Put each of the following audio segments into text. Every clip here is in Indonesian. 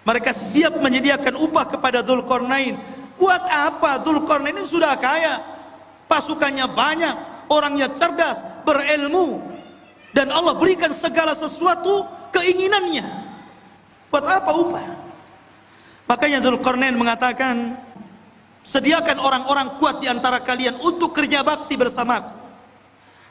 Mereka siap menyediakan upah kepada Dzulqarnain. Buat apa? Dzulqarnain ini sudah kaya, pasukannya banyak, orangnya cerdas, berilmu, dan Allah berikan segala sesuatu keinginannya. Buat apa upah? Makanya Dzulqarnain mengatakan, sediakan orang-orang kuat di antara kalian untuk kerja bakti bersamaku.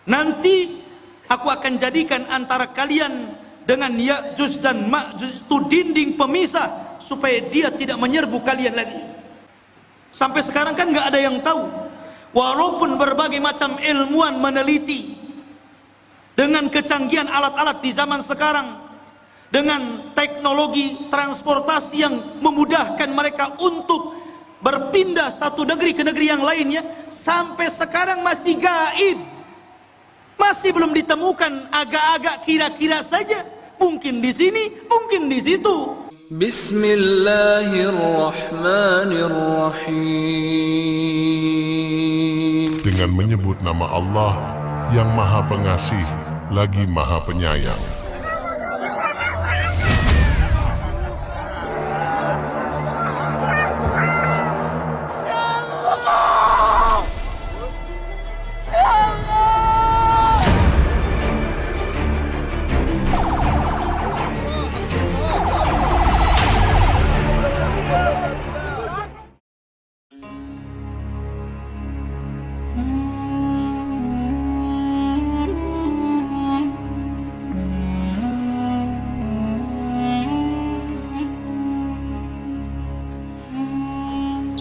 Nanti aku akan jadikan antara kalian dengan Ya'juj dan Ma'juj itu dinding pemisah, supaya dia tidak menyerbu kalian lagi. Sampai sekarang kan nggak ada yang tahu, walaupun berbagai macam ilmuwan meneliti dengan kecanggihan alat-alat di zaman sekarang, dengan teknologi transportasi yang memudahkan mereka untuk berpindah satu negeri ke negeri yang lainnya, sampai sekarang masih gaib, masih belum ditemukan, agak-agak kira-kira saja. Mungkin di sini, mungkin di situ. Bismillahirrahmanirrahim. Dengan menyebut nama Allah yang Maha Pengasih lagi Maha Penyayang.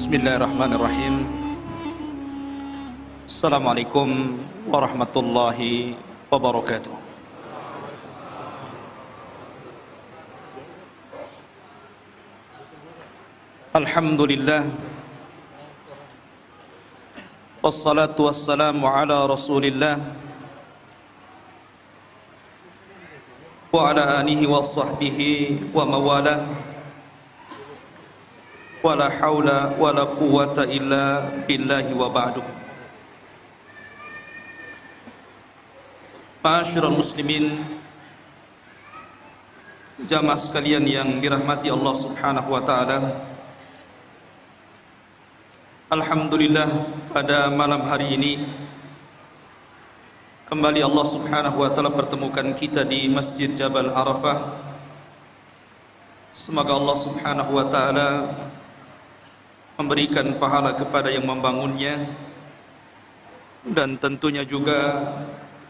Bismillahirrahmanirrahim. Assalamualaikum warahmatullahi wabarakatuh. Alhamdulillah, wassalatu wassalamu ala rasulillah wa ala alihi wa sahbihi wa mawalah. Wala haula wala quwwata illa billahi wa ba'du. Ma'asyiral muslimin, jamaah sekalian yang dirahmati Allah Subhanahu wa taala. Alhamdulillah, pada malam hari ini kembali Allah Subhanahu wa taala pertemukan kita di Masjid Jabal Arafah. Semoga Allah Subhanahu wa taala memberikan pahala kepada yang membangunnya, dan tentunya juga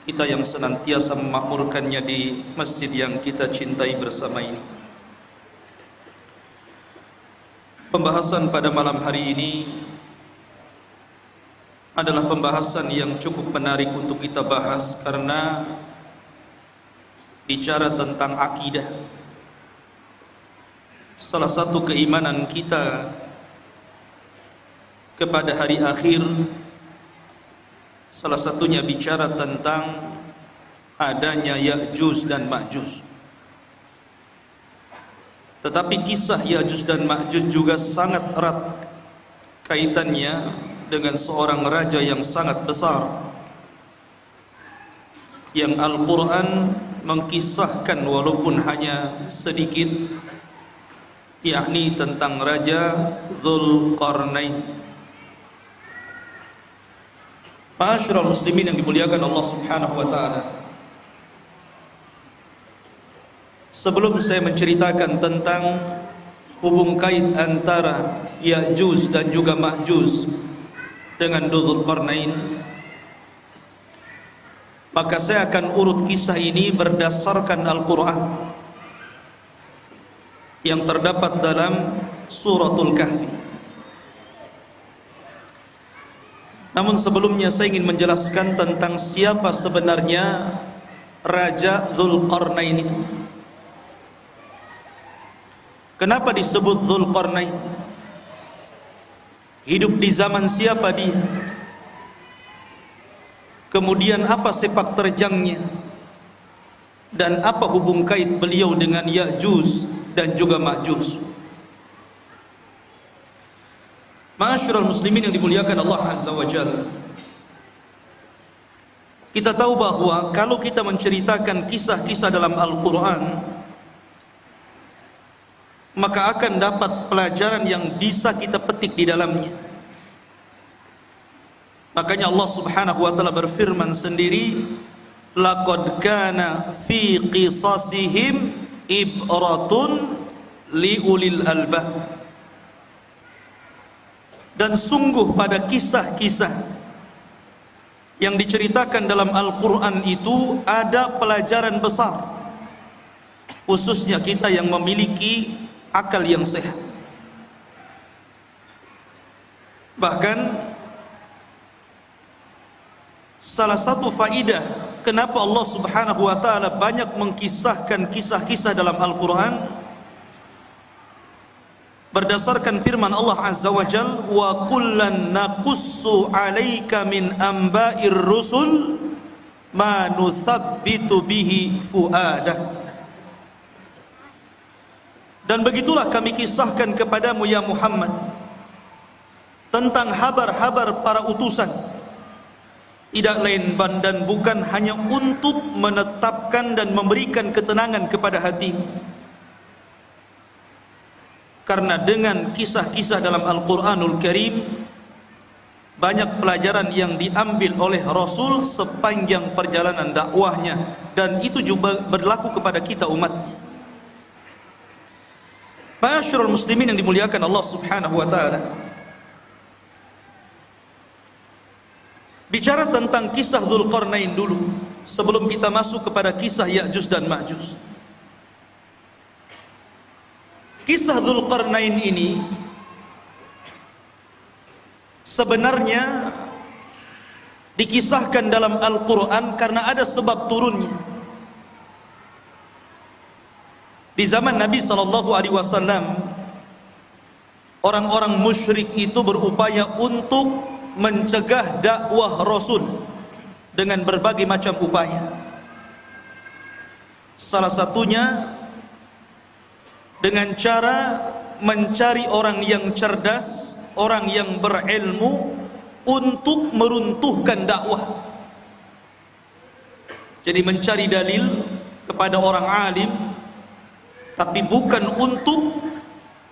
kita yang senantiasa memakmurkannya di masjid yang kita cintai bersama ini. Pembahasan pada malam hari ini adalah pembahasan yang cukup menarik untuk kita bahas, karena bicara tentang akidah. Salah satu keimanan kita kepada hari akhir, salah satunya bicara tentang adanya Ya'juj dan Ma'juj. Tetapi kisah Ya'juj dan Ma'juj juga sangat erat kaitannya dengan seorang raja yang sangat besar, yang Al-Quran mengkisahkan walaupun hanya sedikit, yakni tentang Raja Dzulqarnain. Ma'asyiral muslimin yang dimuliakan Allah Subhanahu wa taala. Sebelum saya menceritakan tentang hubung kait antara Ya'juj dan juga Ma'juj dengan Dzulqarnain, maka saya akan urut kisah ini berdasarkan Al-Quran yang terdapat dalam Suratul Kahfi. Namun sebelumnya saya ingin menjelaskan tentang siapa sebenarnya Raja Dzulqarnain itu. Kenapa disebut Dzulqarnain? Hidup di zaman siapa dia? Kemudian apa sepak terjangnya? Dan apa hubung kait beliau dengan Ya'juj dan juga Ma'juj? Ma'asyiral muslimin yang dimuliakan Allah Azza wa Jalla, kita tahu bahwa kalau kita menceritakan kisah-kisah dalam Al-Quran, maka akan dapat pelajaran yang bisa kita petik di dalamnya. Makanya Allah Subhanahu wa taala berfirman sendiri, laqad kana fi qisasihim ibratun liulil albab. Dan sungguh pada kisah-kisah yang diceritakan dalam Al-Quran itu ada pelajaran besar, khususnya kita yang memiliki akal yang sehat. Bahkan salah satu faidah kenapa Allah Subhanahu wa taala banyak mengkisahkan kisah-kisah dalam Al-Quran, berdasarkan firman Allah Azza wa Jal, wa kullan naqussu 'alaika min amba'ir rusul ma nuthabbitu bihi fuadah. Dan begitulah kami kisahkan kepadamu ya Muhammad tentang habar-habar para utusan, tidak lain dan bukan hanya untuk menetapkan dan memberikan ketenangan kepada hatimu. Karena dengan kisah-kisah dalam Al-Quranul Karim banyak pelajaran yang diambil oleh Rasul sepanjang perjalanan dakwahnya, dan itu juga berlaku kepada kita umatnya. Ma'asyiral muslimin yang dimuliakan Allah Subhanahu wa taala, bicara tentang kisah Dzulqarnain dulu sebelum kita masuk kepada kisah Ya'juj dan Ma'juj. Kisah Dzulqarnain ini sebenarnya dikisahkan dalam Al-Quran karena ada sebab turunnya. Di zaman Nabi SAW, orang-orang musyrik itu berupaya untuk mencegah dakwah Rasul dengan berbagai macam upaya. Salah satunya dengan cara mencari orang yang cerdas, orang yang berilmu untuk meruntuhkan dakwah. Jadi mencari dalil kepada orang alim, tapi bukan untuk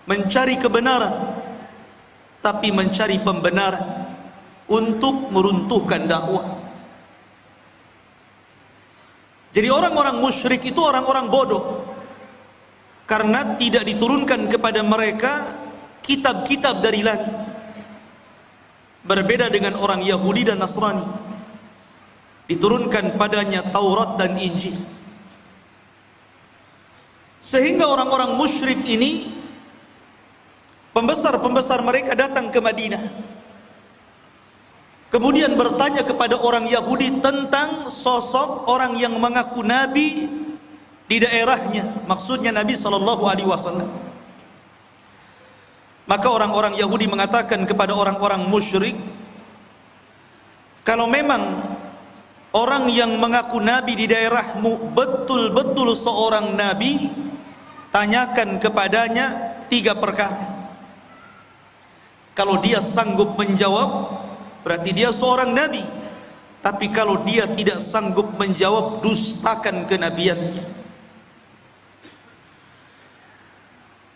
mencari kebenaran, tapi mencari pembenaran untuk meruntuhkan dakwah. Jadi orang-orang musyrik itu orang-orang bodoh, karena tidak diturunkan kepada mereka kitab-kitab dari langit. Berbeda dengan orang Yahudi dan Nasrani, diturunkan padanya Taurat dan Injil. Sehingga orang-orang musyrik ini, pembesar-pembesar mereka datang ke Madinah, kemudian bertanya kepada orang Yahudi tentang sosok orang yang mengaku nabi di daerahnya, maksudnya Nabi SAW. Maka orang-orang Yahudi mengatakan kepada orang-orang musyrik, kalau memang orang yang mengaku nabi di daerahmu betul-betul seorang nabi, tanyakan kepadanya 3 perkara. Kalau dia sanggup menjawab, berarti dia seorang nabi. Tapi kalau dia tidak sanggup menjawab, dustakan kenabiannya.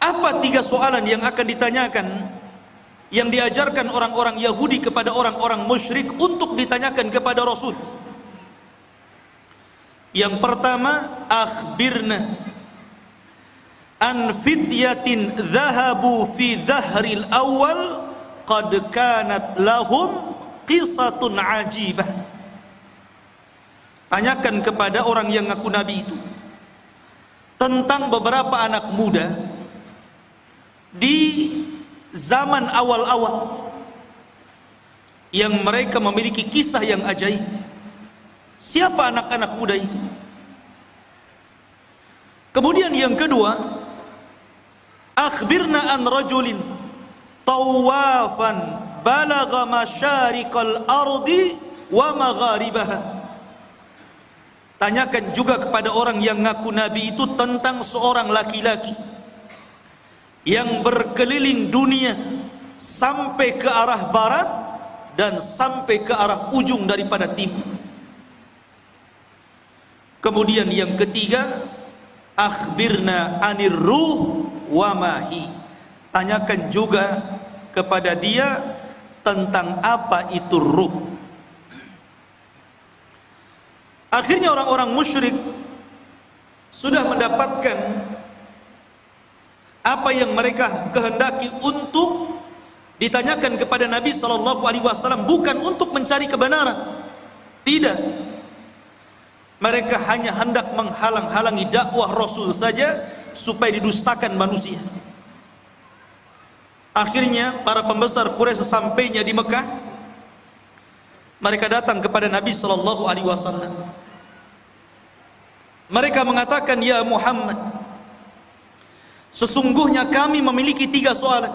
Apa 3 soalan yang akan ditanyakan, yang diajarkan orang-orang Yahudi kepada orang-orang musyrik untuk ditanyakan kepada Rasul? Yang pertama, akhbirna an fityatin dhahabu fi dhahril awal qad kanat lahum qisatun ajibah. Tanyakan kepada orang yang ngaku nabi itu tentang beberapa anak muda di zaman awal-awal yang mereka memiliki kisah yang ajaib. Siapa anak-anak muda itu? Kemudian yang kedua, akhbirna an rajulin tawafan balagha masyariqal ardi wa magharibaha. Tanyakan juga kepada orang yang ngaku nabi itu tentang seorang laki-laki yang berkeliling dunia sampai ke arah barat dan sampai ke arah ujung daripada timur. Kemudian yang ketiga, akhbirna anir ruh wa mahi. Tanyakan juga kepada dia tentang apa itu ruh. Akhirnya orang-orang musyrik sudah mendapatkan apa yang mereka kehendaki untuk ditanyakan kepada Nabi SAW, bukan untuk mencari kebenaran. Tidak. Mereka hanya hendak menghalang-halangi dakwah Rasul saja supaya didustakan manusia. Akhirnya para pembesar Quraisy sesampainya di Mekah, mereka datang kepada Nabi SAW. Mereka mengatakan, ya Muhammad, sesungguhnya kami memiliki 3 soalan.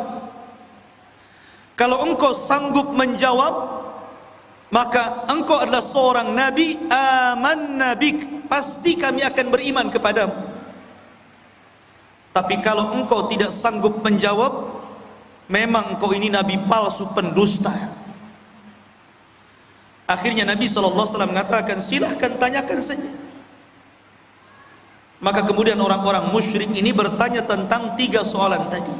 Kalau engkau sanggup menjawab, maka engkau adalah seorang Nabi, amanna bik, pasti kami akan beriman kepadamu. Tapi kalau engkau tidak sanggup menjawab, memang engkau ini Nabi palsu, pendusta. Akhirnya Nabi SAW mengatakan, silahkan tanyakan saja. Maka kemudian orang-orang musyrik ini bertanya tentang 3 soalan tadi.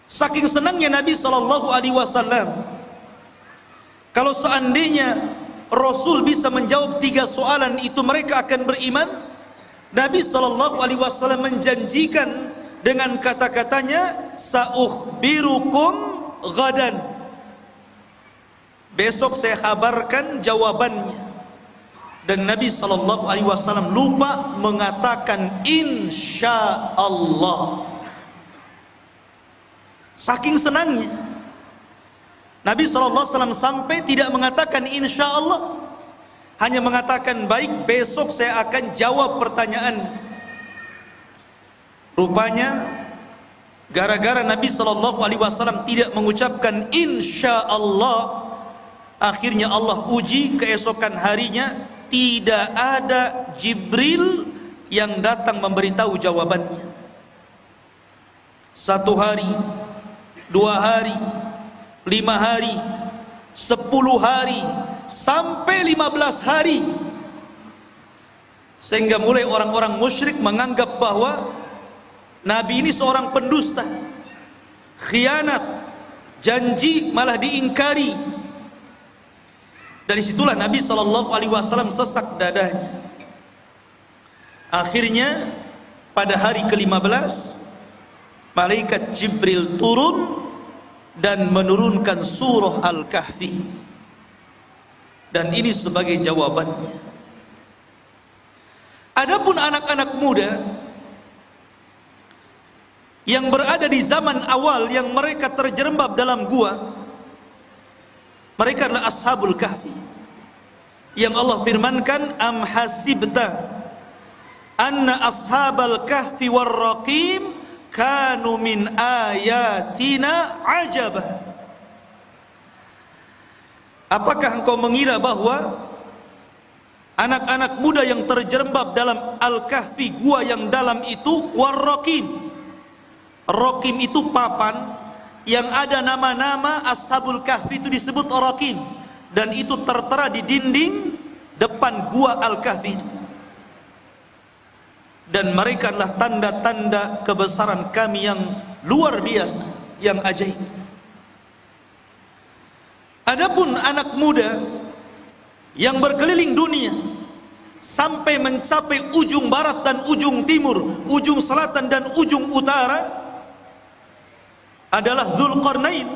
Saking senangnya Nabi SAW, kalau seandainya Rasul bisa menjawab 3 soalan itu, mereka akan beriman. Nabi SAW menjanjikan dengan kata-katanya, sa'ukhbirukum ghadan, besok saya kabarkan jawabannya. Dan Nabi SAW lupa mengatakan insya Allah. Saking senangnya Nabi SAW sampai tidak mengatakan insya Allah, hanya mengatakan baik, besok saya akan jawab pertanyaan. Rupanya gara-gara Nabi SAW tidak mengucapkan insya Allah, akhirnya Allah uji keesokan harinya. Tidak ada Jibril yang datang memberitahu jawabannya. 1 hari, 2 hari, 5 hari, 10 hari, sampai 15 hari. Sehingga mulai orang-orang musyrik menganggap bahwa Nabi ini seorang pendusta, khianat, janji malah diingkari. Dari situlah Nabi SAW sesak dadanya. Akhirnya pada hari ke-15 malaikat Jibril turun dan menurunkan surah Al-Kahfi. Dan ini sebagai jawabannya. Adapun anak-anak muda yang berada di zaman awal, yang mereka terjerembab dalam gua, mereka adalah Ashabul Kahfi, yang Allah firmankan, am hasibta anna ashabal kahfi warraqim kanu min ayatina ajaba. Apakah engkau mengira bahwa anak-anak muda yang terjerembab dalam Al-Kahfi, gua yang dalam itu, warraqim, raqim itu papan yang ada nama-nama Ashabul Kahfi, itu disebut Raqim, dan itu tertera di dinding depan gua Al-Kahfi itu. Dan mereka adalah tanda-tanda kebesaran kami yang luar biasa, yang ajaib. Adapun anak muda yang berkeliling dunia sampai mencapai ujung barat dan ujung timur, ujung selatan dan ujung utara, adalah Dzulqarnain,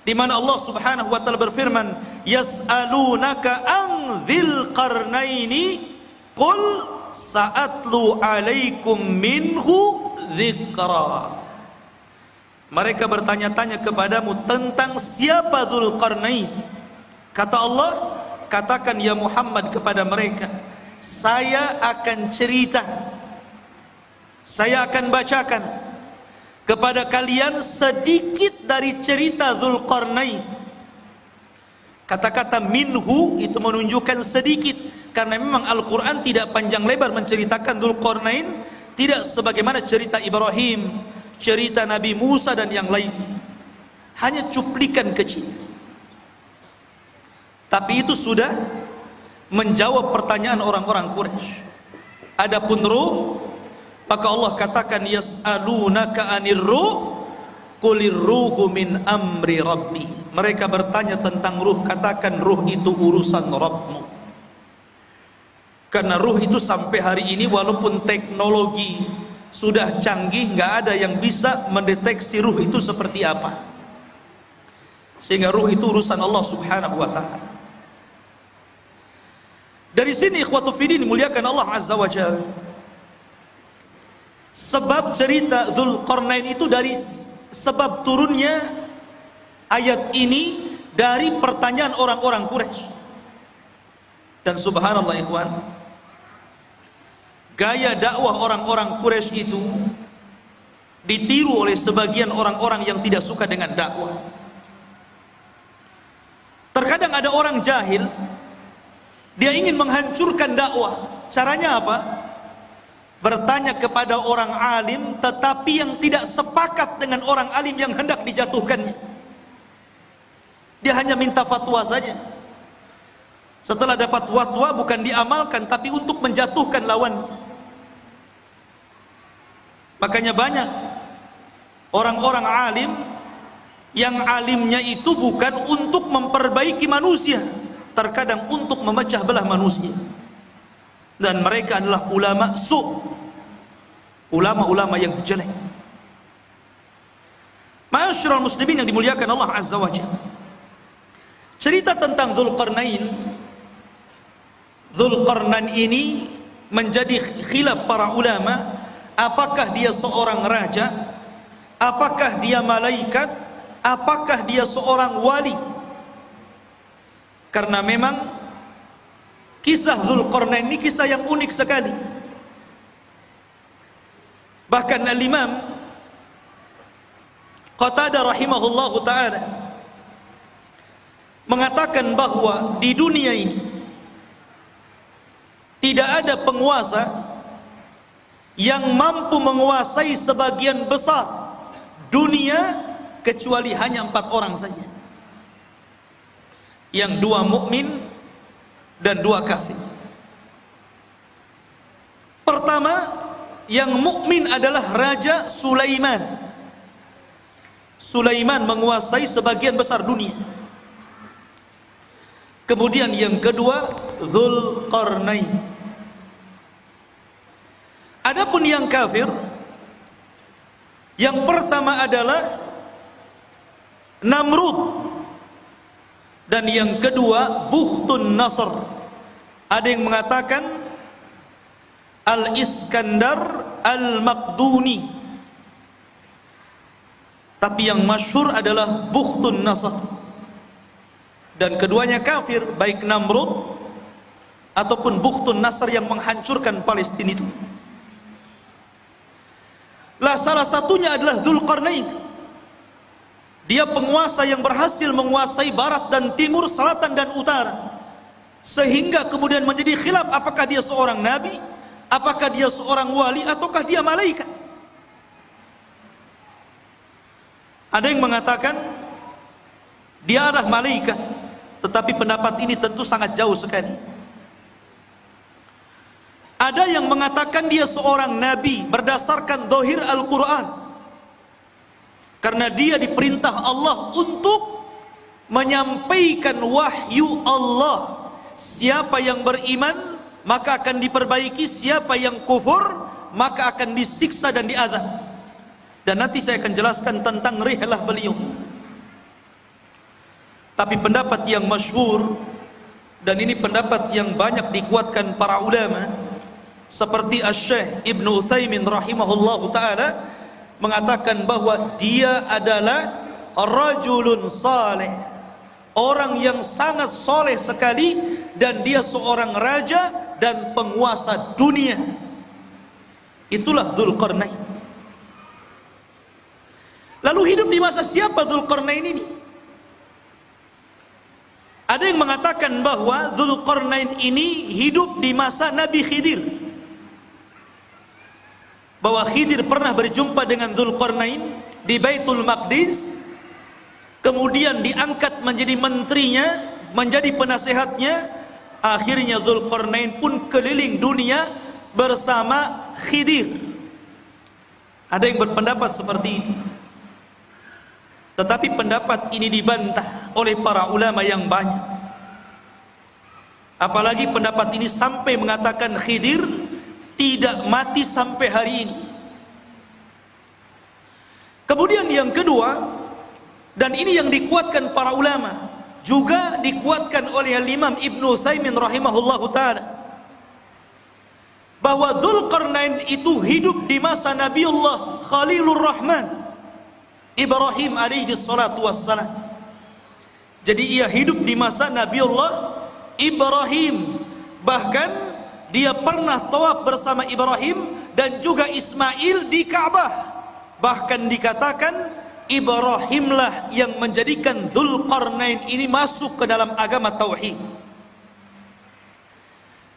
di mana Allah Subhanahu wa taala berfirman, yas'alunaka an dzil qarnaini qul sa'atlu 'alaikum minhu dzikra. Mereka bertanya-tanya kepadamu tentang siapa Dzulqarnain. Kata Allah, katakan ya Muhammad kepada mereka, saya akan cerita, saya akan bacakan kepada kalian sedikit dari cerita Dzulqarnain. Kata-kata minhu itu menunjukkan sedikit, karena memang Al-Quran tidak panjang lebar menceritakan Dzulqarnain, tidak sebagaimana cerita Ibrahim, cerita Nabi Musa dan yang lain. Hanya cuplikan kecil. Tapi itu sudah menjawab pertanyaan orang-orang Quraisy. Adapun ruh, Maka Allah katakan, yas'alunaka 'anir ruh qulir ruhu min amri rabbi. Mereka bertanya tentang ruh, katakan ruh itu urusan Rabbmu. Karena ruh itu sampai hari ini walaupun teknologi sudah canggih, nggak ada yang bisa mendeteksi ruh itu seperti apa. Sehingga ruh itu urusan Allah Subhanahu wa ta'ala. Dari sini ikhwatu fiddin dimuliakan Allah Azza wa Jalla. Sebab cerita Dzulqarnain itu dari sebab turunnya ayat ini dari pertanyaan orang-orang Quraisy. Dan subhanallah ikhwan, gaya dakwah orang-orang Quraisy itu ditiru oleh sebagian orang-orang yang tidak suka dengan dakwah. Terkadang ada orang jahil, dia ingin menghancurkan dakwah. Caranya apa? Bertanya kepada orang alim, tetapi yang tidak sepakat dengan orang alim yang hendak dijatuhkannya. Dia hanya minta fatwa saja. Setelah dapat fatwa bukan diamalkan, tapi untuk menjatuhkan lawan. Makanya banyak orang-orang alim yang alimnya itu bukan untuk memperbaiki manusia, terkadang untuk memecah belah manusia. Dan mereka adalah ulama ulama-ulama yang jelek. Ma'asyiral muslimin yang dimuliakan Allah Azza wa Jalla, cerita tentang Dzulqarnain ini menjadi khilaf para ulama. Apakah dia seorang raja? Apakah dia malaikat? Apakah dia seorang wali? Karena memang kisah Dzulqarnain ini kisah yang unik sekali. Bahkan Al-Imam Qatadah rahimahullahu ta'ala mengatakan bahwa di dunia ini tidak ada penguasa yang mampu menguasai sebagian besar dunia kecuali hanya 4 orang saja, yang 2 mukmin dan 2 kafir. Pertama, yang mukmin adalah Raja Sulaiman. Sulaiman menguasai sebagian besar dunia. Kemudian yang kedua, Dzulqarnain. Adapun yang kafir, yang pertama adalah Namrud, dan yang kedua Bukhtun Nasr. Ada yang mengatakan Al-Iskandar Al-Maqduni, tapi yang masyhur adalah Bukhtun Nasr. Dan keduanya kafir, baik Namrud ataupun Bukhtun Nasr yang menghancurkan Palestina itu. Lah salah satunya adalah Dzulqarnain. Dia penguasa yang berhasil menguasai barat dan timur, selatan dan utara, sehingga kemudian menjadi khilaf apakah dia seorang nabi, apakah dia seorang wali, ataukah dia malaikat. Ada yang mengatakan dia adalah malaikat, tetapi pendapat ini tentu sangat jauh sekali. Ada yang mengatakan dia seorang nabi berdasarkan zahir Al-Quran, karena dia diperintah Allah untuk menyampaikan wahyu Allah. Siapa yang beriman maka akan diperbaiki, siapa yang kufur maka akan disiksa dan diazab. Dan nanti saya akan jelaskan tentang rihlah beliau. Tapi pendapat yang masyhur, dan ini pendapat yang banyak dikuatkan para ulama, seperti Asy-Syaikh Ibnu Utsaimin rahimahullahu ta'ala, mengatakan bahwa dia adalah rajulun saleh, orang yang sangat soleh sekali, dan dia seorang raja dan penguasa dunia. Itulah Dzulqarnain. Lalu hidup di masa siapa Dzulqarnain ini? Ada yang mengatakan bahwa Dzulqarnain ini hidup di masa Nabi Khidir, bahwa Khidir pernah berjumpa dengan Dzulqarnain di Baitul Maqdis, kemudian diangkat menjadi menterinya, menjadi penasehatnya. Akhirnya Dzulqarnain pun keliling dunia bersama Khidir, Ada yang berpendapat seperti itu. Tetapi pendapat ini dibantah oleh para ulama yang banyak. Apalagi pendapat ini sampai mengatakan Khidir tidak mati sampai hari ini. Kemudian yang kedua, dan ini yang dikuatkan para ulama, juga dikuatkan oleh Imam Ibnu Utsaimin rahimahullahu taala, bahwa Dzulqarnain itu hidup di masa Nabiullah Khalilur Rahman Ibrahim alaihi salatu wassalam. Jadi ia hidup di masa Nabiullah Ibrahim. Bahkan dia pernah tawaf bersama Ibrahim dan juga Ismail di Ka'bah. Bahkan dikatakan Ibrahimlah yang menjadikan Dzulqarnain ini masuk ke dalam agama tauhid.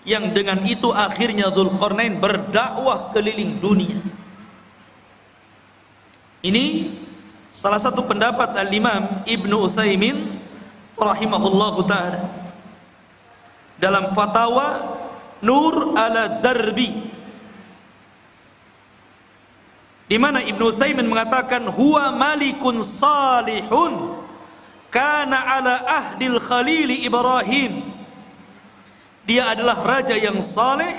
Yang dengan itu akhirnya Dzulqarnain berdakwah keliling dunia. Ini salah satu pendapat Al-Imam Ibnu Utsaimin rahimahullahu taala dalam fatwa Nur ala Darbi, di mana Ibnu Utsaimin mengatakan huwa malikun salihun kana ala ahdil Khalil Ibrahim. Dia adalah raja yang saleh,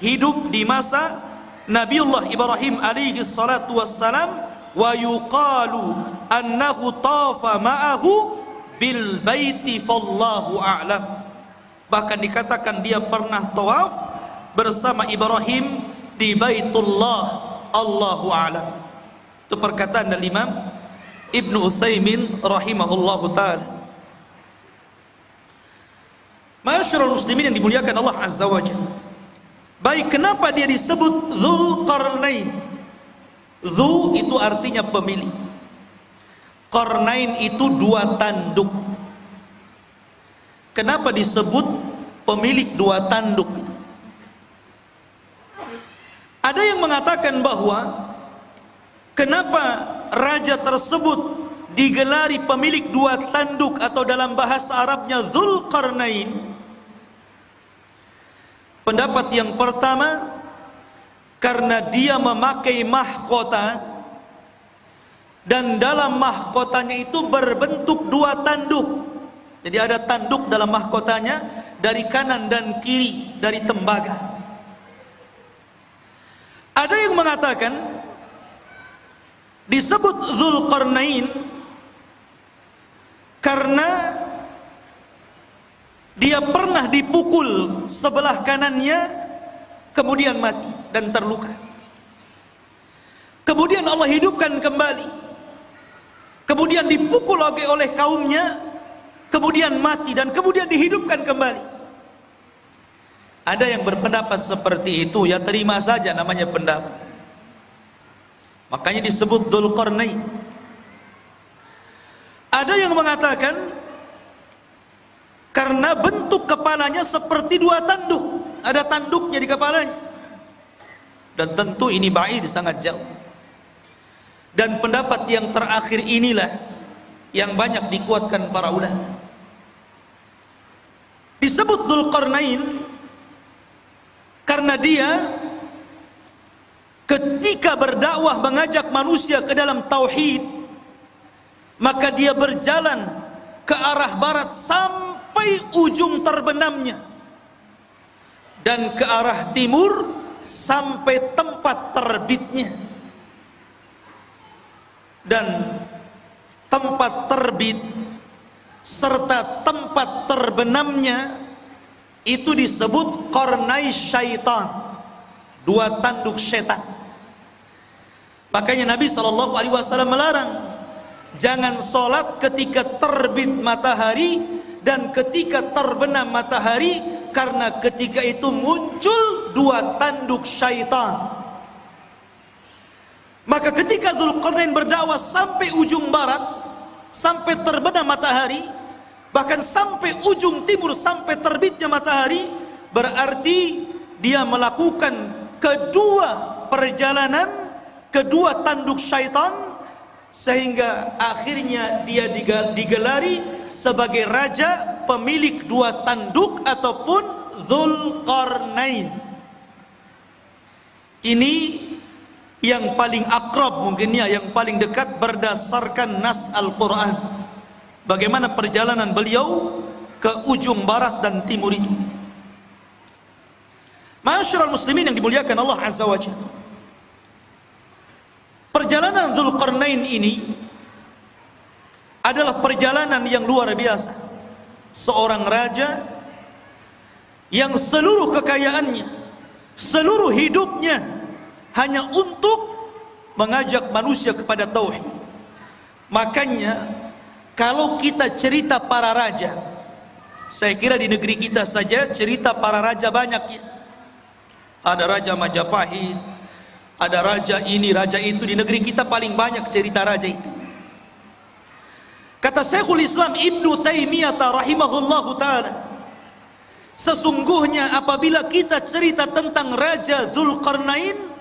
hidup di masa Nabiullah Ibrahim alaihi salatu wassalam. Wa yuqalu annahu tafa ma'ahu bil baiti fallahu a'lam. Bahkan dikatakan dia pernah tawaf bersama Ibrahim di Baitullah, Allahu a'lam. Itu perkataan dari Imam Ibnu Utsaimin rahimahullahu taala. Ma'asyiral muslimin yang dimuliakan Allah azza wajalla. Baik, kenapa dia disebut Dzulqarnain? Dzu itu artinya pemilik. Qarnain itu dua tanduk. Kenapa disebut pemilik dua tanduk? Ada yang mengatakan bahwa kenapa raja tersebut digelari pemilik dua tanduk atau dalam bahasa Arabnya Dzulqarnain. Pendapat yang pertama, karena dia memakai mahkota, dan dalam mahkotanya itu berbentuk dua tanduk. Jadi ada tanduk dalam mahkotanya dari kanan dan kiri, dari tembaga. Ada yang mengatakan disebut Dzulqarnain karena dia pernah dipukul sebelah kanannya, kemudian mati dan terluka. Kemudian Allah hidupkan kembali. Kemudian dipukul lagi oleh kaumnya, kemudian mati dan kemudian dihidupkan kembali. Ada yang berpendapat seperti itu, ya terima saja, namanya pendapat. Makanya disebut Dzulqarnain. Ada yang mengatakan karena bentuk kepalanya seperti dua tanduk, ada tanduknya di kepalanya. Dan tentu ini ba'id, sangat jauh. Dan pendapat yang terakhir inilah yang banyak dikuatkan para ulama. Disebut Dzulqarnain karena dia ketika berdakwah mengajak manusia ke dalam tauhid, maka dia berjalan ke arah barat sampai ujung terbenamnya, dan ke arah timur sampai tempat terbitnya. Dan tempat terbit serta tempat terbenamnya itu disebut qarnai syaitan, dua tanduk setan. Makanya Nabi SAW melarang jangan sholat ketika terbit matahari dan ketika terbenam matahari, karena ketika itu muncul dua tanduk syaitan. Maka ketika Dzulqarnain berdakwah sampai ujung barat, sampai terbenam matahari, bahkan sampai ujung timur, sampai terbitnya matahari, berarti dia melakukan kedua perjalanan, kedua tanduk syaitan, sehingga akhirnya dia digelari sebagai raja pemilik dua tanduk ataupun Dzulqarnain. Ini yang paling akrab mungkinnya, yang paling dekat berdasarkan nas Al-Quran. Bagaimana perjalanan beliau ke ujung barat dan timur itu. Ma'asyiral muslimin yang dimuliakan Allah Azza wa Jalla, perjalanan Dzulqarnain ini adalah perjalanan yang luar biasa. Seorang raja yang seluruh kekayaannya, seluruh hidupnya hanya untuk mengajak manusia kepada tauhid. Makanya kalau kita cerita para raja, saya kira di negeri kita saja cerita para raja banyak ya. Ada Raja Majapahit, ada raja ini, raja itu. Di negeri kita paling banyak cerita raja itu. Kata Syekhul Islam Ibnu Taimiyah rahimahullahu ta'ala, sesungguhnya apabila kita cerita tentang Raja Dzulqarnain,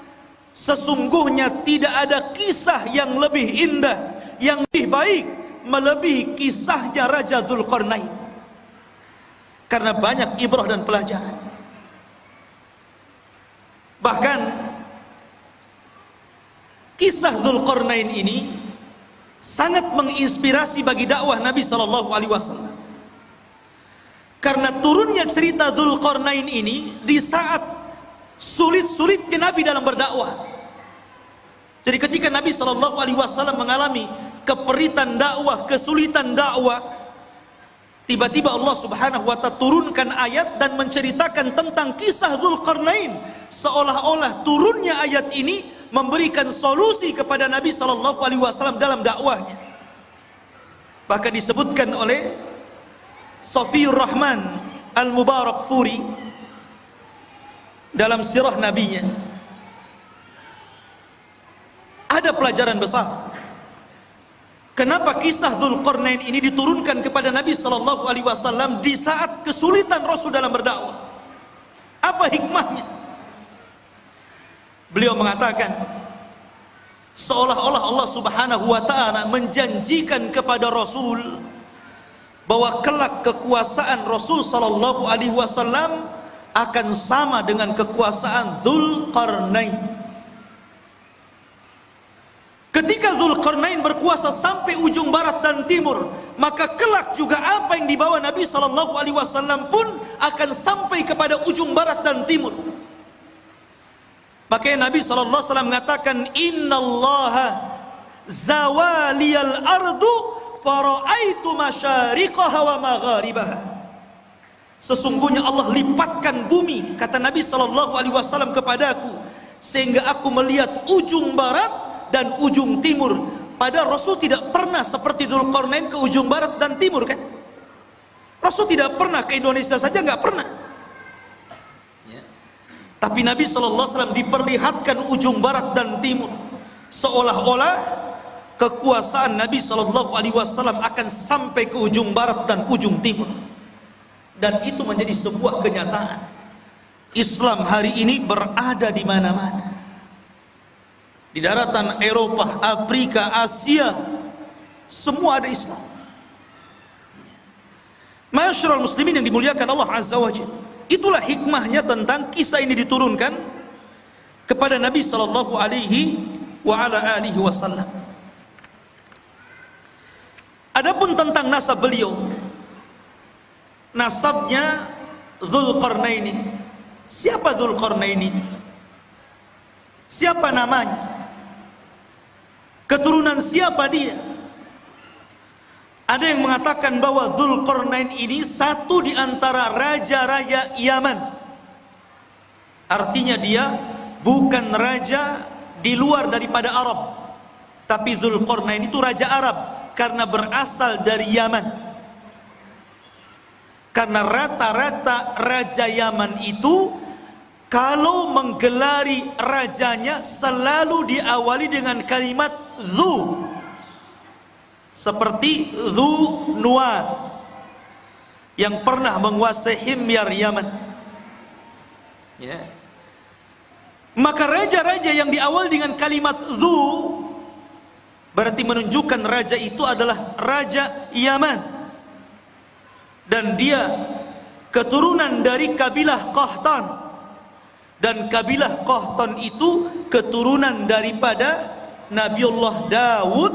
sesungguhnya tidak ada kisah yang lebih indah, yang lebih baik melebihi kisahnya Raja Dzulqarnain. Karena banyak ibrah dan pelajaran. Bahkan kisah Dzulqarnain ini sangat menginspirasi bagi dakwah Nabi SAW. Karena turunnya cerita Dzulqarnain ini di saat sulit-sulitnya Nabi dalam berdakwah. Jadi ketika Nabi SAW mengalami keperitan dakwah, kesulitan dakwah, tiba-tiba Allah Subhanahu wa ta'ala turunkan ayat dan menceritakan tentang kisah Dzulqarnain. Seolah-olah turunnya ayat ini memberikan solusi kepada Nabi SAW dalam dakwahnya. Bahkan disebutkan oleh Safiyur Rahman Al-Mubarakfuri dalam sirah nabinya, ada pelajaran besar. Kenapa kisah Dzulqarnain ini diturunkan kepada Nabi SAW di saat kesulitan Rasul dalam berdakwah? Apa hikmahnya? Beliau mengatakan, seolah-olah Allah Subhanahu wa ta'ala menjanjikan kepada Rasul bahwa kelak kekuasaan Rasul sallallahu alaihi wasallam akan sama dengan kekuasaan Dzulqarnain. Ketika Dzulqarnain berkuasa sampai ujung barat dan timur, maka kelak juga apa yang dibawa Nabi sallallahu alaihi wasallam pun akan sampai kepada ujung barat dan timur. Makanya Nabi SAW mengatakan, innallaha zawaliyal ardu fara'aitu masyariqaha wa magharibaha. Sesungguhnya Allah lipatkan bumi, kata Nabi SAW kepadaku, sehingga aku melihat ujung barat dan ujung timur. Padahal Rasul tidak pernah seperti Dzulqarnain ke ujung barat dan timur kan. Rasul tidak pernah ke Indonesia saja, nggak pernah. Tapi Nabi SAW diperlihatkan ujung barat dan timur, seolah-olah kekuasaan Nabi SAW akan sampai ke ujung barat dan ujung timur. Dan itu menjadi sebuah kenyataan. Islam hari ini berada di mana-mana. Di daratan Eropa, Afrika, Asia, semua ada Islam. Ma'asyiral muslimin yang dimuliakan Allah Azza wa Jalla, itulah hikmahnya tentang kisah ini diturunkan kepada Nabi sallallahu alaihi wasallam. Adapun tentang nasab beliau, nasabnya Dzulqarnain. Siapa Dzulqarnain? Siapa namanya? Keturunan siapa dia? Ada yang mengatakan bahwa Dzulqarnain ini satu di antara raja-raja Yaman. Artinya dia bukan raja di luar daripada Arab, tapi Dzulqarnain itu raja Arab karena berasal dari Yaman. Karena rata-rata raja Yaman itu kalau menggelari rajanya selalu diawali dengan kalimat Dzu, seperti Dzu Nuwas yang pernah menguasai Himyar Yaman. Ya. Maka raja-raja yang diawali dengan kalimat Dzu berarti menunjukkan raja itu adalah raja Yaman, dan dia keturunan dari kabilah Qahtan. Dan kabilah Qahtan itu keturunan daripada Nabiullah Daud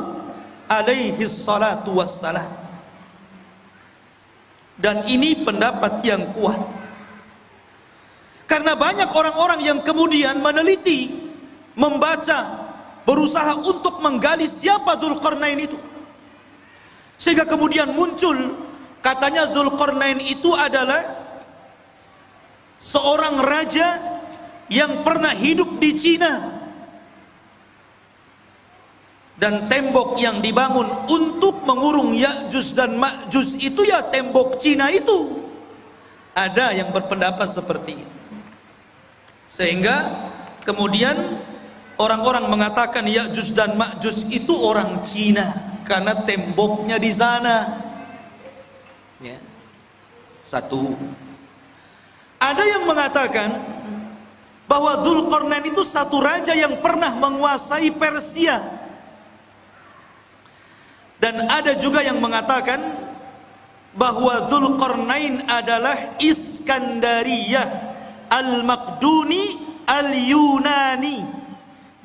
alaihi salatu wassalam. Dan ini pendapat yang kuat, karena banyak orang-orang yang kemudian meneliti, membaca, berusaha untuk menggali siapa Dzulqarnain itu, sehingga kemudian muncul katanya Dzulqarnain itu adalah seorang raja yang pernah hidup di Cina, dan tembok yang dibangun untuk mengurung Ya'juj dan Ma'juj itu ya tembok Cina itu. Ada yang berpendapat seperti itu, sehingga kemudian orang-orang mengatakan Ya'juj dan Ma'juj itu orang Cina karena temboknya di sana. Ya. Satu. Ada yang mengatakan bahwa Dzulqarnain itu satu raja yang pernah menguasai Persia. Dan ada juga yang mengatakan bahwa Dzulqarnain adalah Iskandariyah Al-Maqduni Al-Yunani,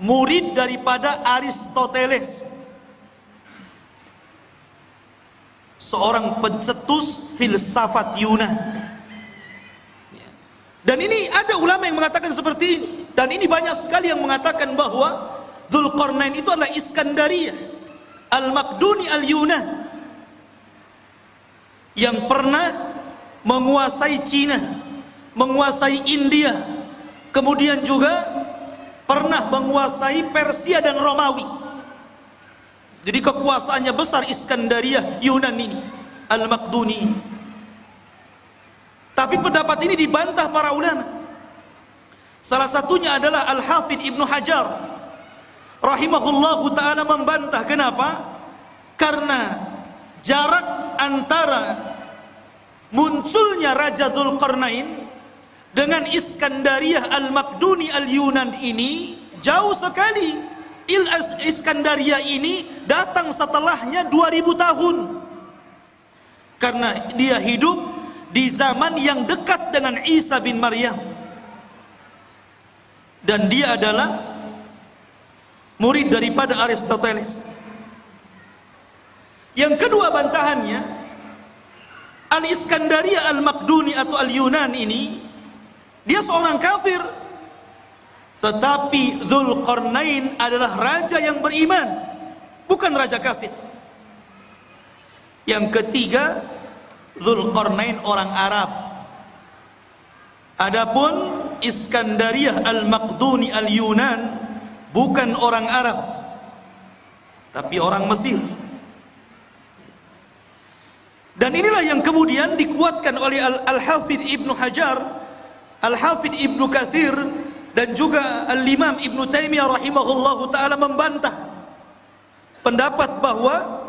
murid daripada Aristoteles, seorang pencetus filsafat Yunan. Dan ini ada ulama yang mengatakan seperti ini, dan ini banyak sekali yang mengatakan bahwa Dzulqarnain itu adalah Iskandariyah Al-Maqduni Al-Yunan, yang pernah menguasai Cina, menguasai India, kemudian juga pernah menguasai Persia dan Romawi. Jadi kekuasaannya besar Iskandariyah Yunan ini, Al-Maqduni ini. Tapi pendapat ini dibantah para ulama. Salah satunya adalah Al-Hafidh Ibnu Hajar rahimahullahu ta'ala membantah. Kenapa? Karena jarak antara munculnya Raja Dzulqarnain dengan Iskandariyah Al-Maqduni Al-Yunan ini jauh sekali. Iskandariyah ini datang setelahnya 2000 tahun, karena dia hidup di zaman yang dekat dengan Isa bin Maryam, dan dia adalah murid daripada Aristoteles. Yang kedua bantahannya, Al-Iskandariyah Al-Maqduni atau Al-Yunan ini dia seorang kafir, tetapi Dzulqarnain adalah raja yang beriman, bukan raja kafir. Yang ketiga, Dzulqarnain orang Arab. Adapun Iskandariyah Al-Maqduni Al-Yunan bukan orang Arab, tapi orang Mesir. Dan inilah yang kemudian dikuatkan oleh Al-Hafidh Ibnu Hajar, Al-Hafidh Ibnu Katsir, dan juga Al-Imam Ibnu Taimiyah rahimahullahu ta'ala membantah pendapat bahwa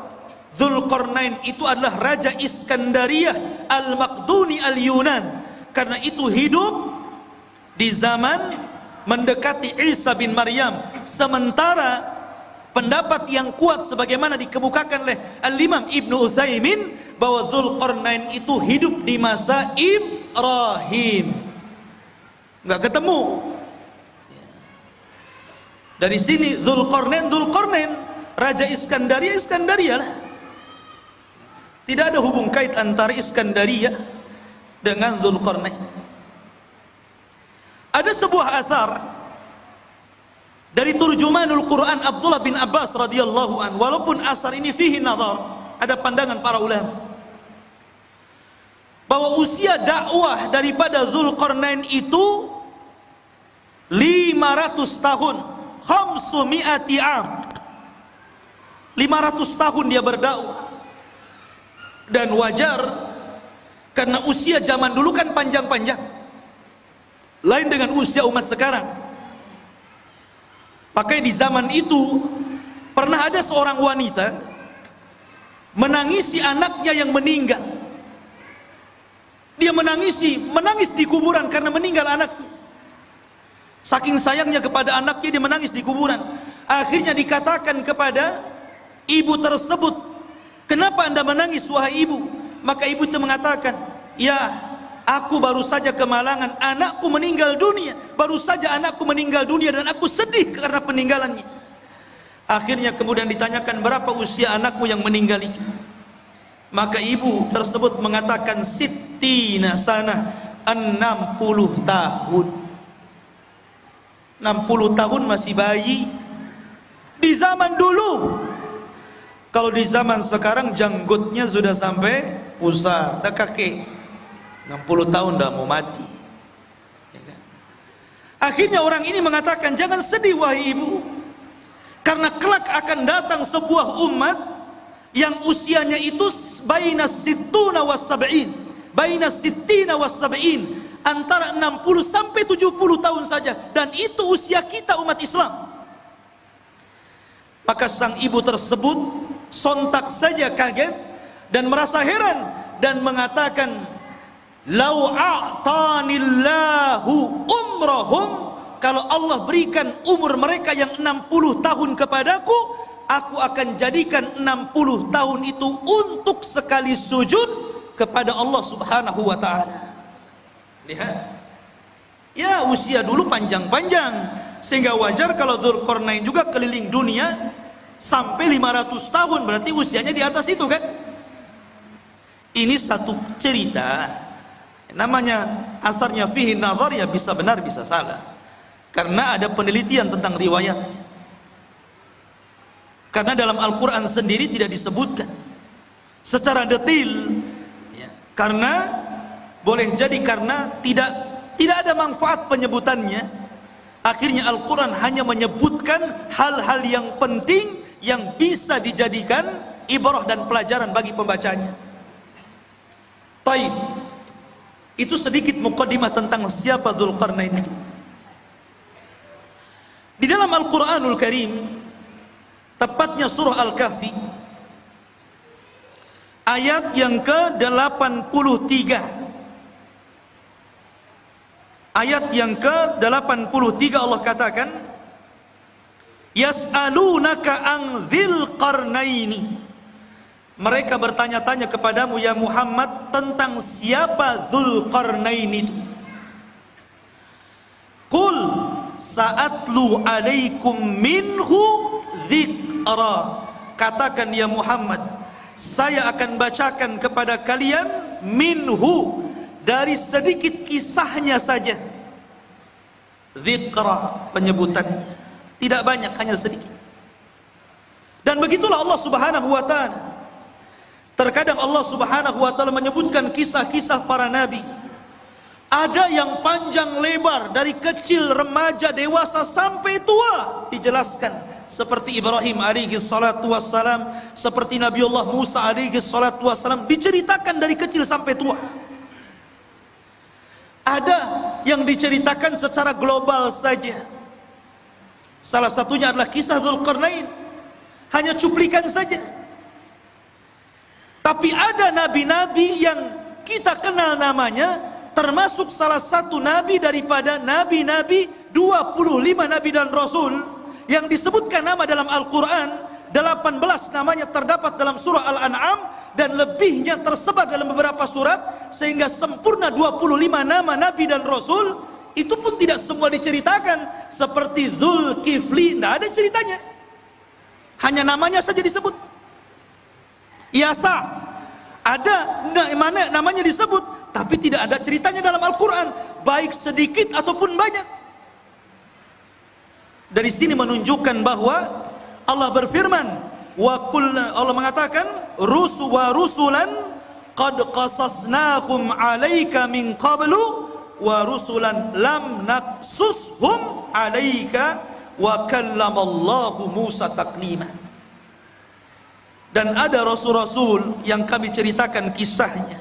Dzulqarnain itu adalah Raja Iskandariyah Al-Maqduni Al-Yunan, karena itu hidup di zaman mendekati Isa bin Maryam. Sementara pendapat yang kuat sebagaimana dikemukakan oleh Al-Imam Ibnu Utsaimin bahwa Dzulqarnain itu hidup di masa Ibrahim. Enggak ketemu. Dari sini Dzulqarnain Raja Iskandariyah lah. Tidak ada hubung kait antara Iskandariyah dengan Dzulqarnain. Ada sebuah asar dari turjumanul Quran Abdullah bin Abbas radhiyallahu anhu, walaupun asar ini fihi nazar, ada pandangan para ulama, bahwa usia dakwah daripada Dzulqarnain itu 500 tahun, 500 am. 500 tahun dia berdakwah. Dan wajar, karena usia zaman dulu kan panjang-panjang, lain dengan usia umat sekarang. Pakai di zaman itu pernah ada seorang wanita menangisi anaknya yang meninggal. Dia menangis di kuburan karena meninggal anaknya. Saking sayangnya kepada anaknya, dia menangis di kuburan. Akhirnya dikatakan kepada ibu tersebut, "Kenapa Anda menangis wahai ibu?" Maka ibu itu mengatakan, "Ya, Aku baru saja kemalangan, anakku meninggal dunia. Baru saja anakku meninggal dunia dan aku sedih karena peninggalannya. Akhirnya kemudian ditanyakan, berapa usia anakmu yang meninggal itu? Maka ibu tersebut mengatakan, sittina sana, 60 tahun. 60 tahun masih bayi. Di zaman dulu. Kalau di zaman sekarang janggutnya sudah sampai pusar, dah kakek. 60 tahun dah mau mati. Ya kan? Akhirnya orang ini mengatakan, jangan sedih wahai ibu, karena kelak akan datang sebuah umat yang usianya itu baina sittuna was sab'in, baina sittina was sab'in, antara 60 sampai 70 tahun saja, dan itu usia kita umat Islam. Maka sang ibu tersebut sontak saja kaget dan merasa heran dan mengatakan, lau a'tanillahu umrahum, kalau Allah berikan umur mereka yang 60 tahun kepadaku, aku akan jadikan 60 tahun itu untuk sekali sujud kepada Allah Subhanahu wa ta'ala. Lihat, ya usia dulu panjang-panjang, sehingga wajar kalau Dzulqarnain juga keliling dunia sampai 500 tahun, berarti usianya di atas itu kan. Ini satu cerita. Namanya asarnya fihi nazar, ya bisa benar bisa salah, karena ada penelitian tentang riwayat. Karena dalam Al-Quran sendiri tidak disebutkan secara detail ya. Karena boleh jadi karena tidak ada manfaat penyebutannya. Akhirnya Al-Quran hanya menyebutkan hal-hal yang penting yang bisa dijadikan ibrah dan pelajaran bagi pembacanya. Taib. Itu sedikit muqaddimah tentang siapa Dzulqarnain itu. Di dalam Al-Quranul Karim, tepatnya surah Al-Kahfi, ayat yang ke-83. Ayat yang ke-83 Allah katakan, yas'alunaka an dzil qarnaini. Mereka bertanya-tanya kepadamu ya Muhammad tentang siapa Dzulqarnain itu. Qul sa'atlu alaikum minhu dzikra. Katakan ya Muhammad, saya akan bacakan kepada kalian minhu, dari sedikit kisahnya saja. Dzikra, penyebutannya tidak banyak, hanya sedikit. Dan begitulah Allah Subhanahu wa ta'ala. Terkadang Allah Subhanahu wa ta'ala menyebutkan kisah-kisah para nabi. Ada yang panjang lebar, dari kecil, remaja, dewasa sampai tua dijelaskan. Seperti Ibrahim alaihi salatu wassalam, seperti Nabiullah Musa alaihi salatu wassalam, diceritakan dari kecil sampai tua. Ada yang diceritakan secara global saja. Salah satunya adalah kisah Dzulqarnain, hanya cuplikan saja. Tapi ada nabi-nabi yang kita kenal namanya, termasuk salah satu nabi daripada nabi-nabi 25 nabi dan rasul yang disebutkan nama dalam Al-Quran. 18 namanya terdapat dalam surah Al-An'am, dan lebihnya tersebar dalam beberapa surat, sehingga sempurna 25 nama nabi dan rasul. Itu pun tidak semua diceritakan. Seperti Dzulkifli, tidak ada ceritanya, hanya namanya saja disebut. Yasa ada mana namanya disebut, tapi tidak ada ceritanya dalam Al-Quran, baik sedikit ataupun banyak. Dari sini menunjukkan bahwa Allah berfirman, Allah mengatakan, rusulan qad qasasnahum 'alaika min qablu wa rusulan lam naqsushum 'alaika wa kallamallahu Musa taklima. Dan ada rasul-rasul yang kami ceritakan kisahnya,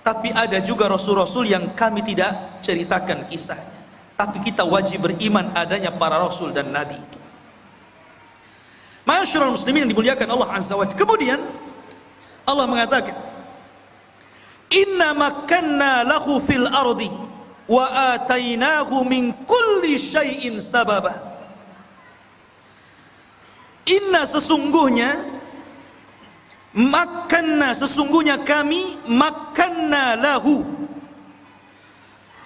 tapi ada juga rasul-rasul yang kami tidak ceritakan kisahnya. Tapi kita wajib beriman adanya para rasul dan nabi itu. Ma'asyiral muslimin yang dimuliakan Allah Azza wa Jalla. Kemudian Allah mengatakan, inna makkanna lahu fil ardi wa atainahu min kulli syai'in sababa. Inna, sesungguhnya, makanna, sesungguhnya kami, makanna lahu,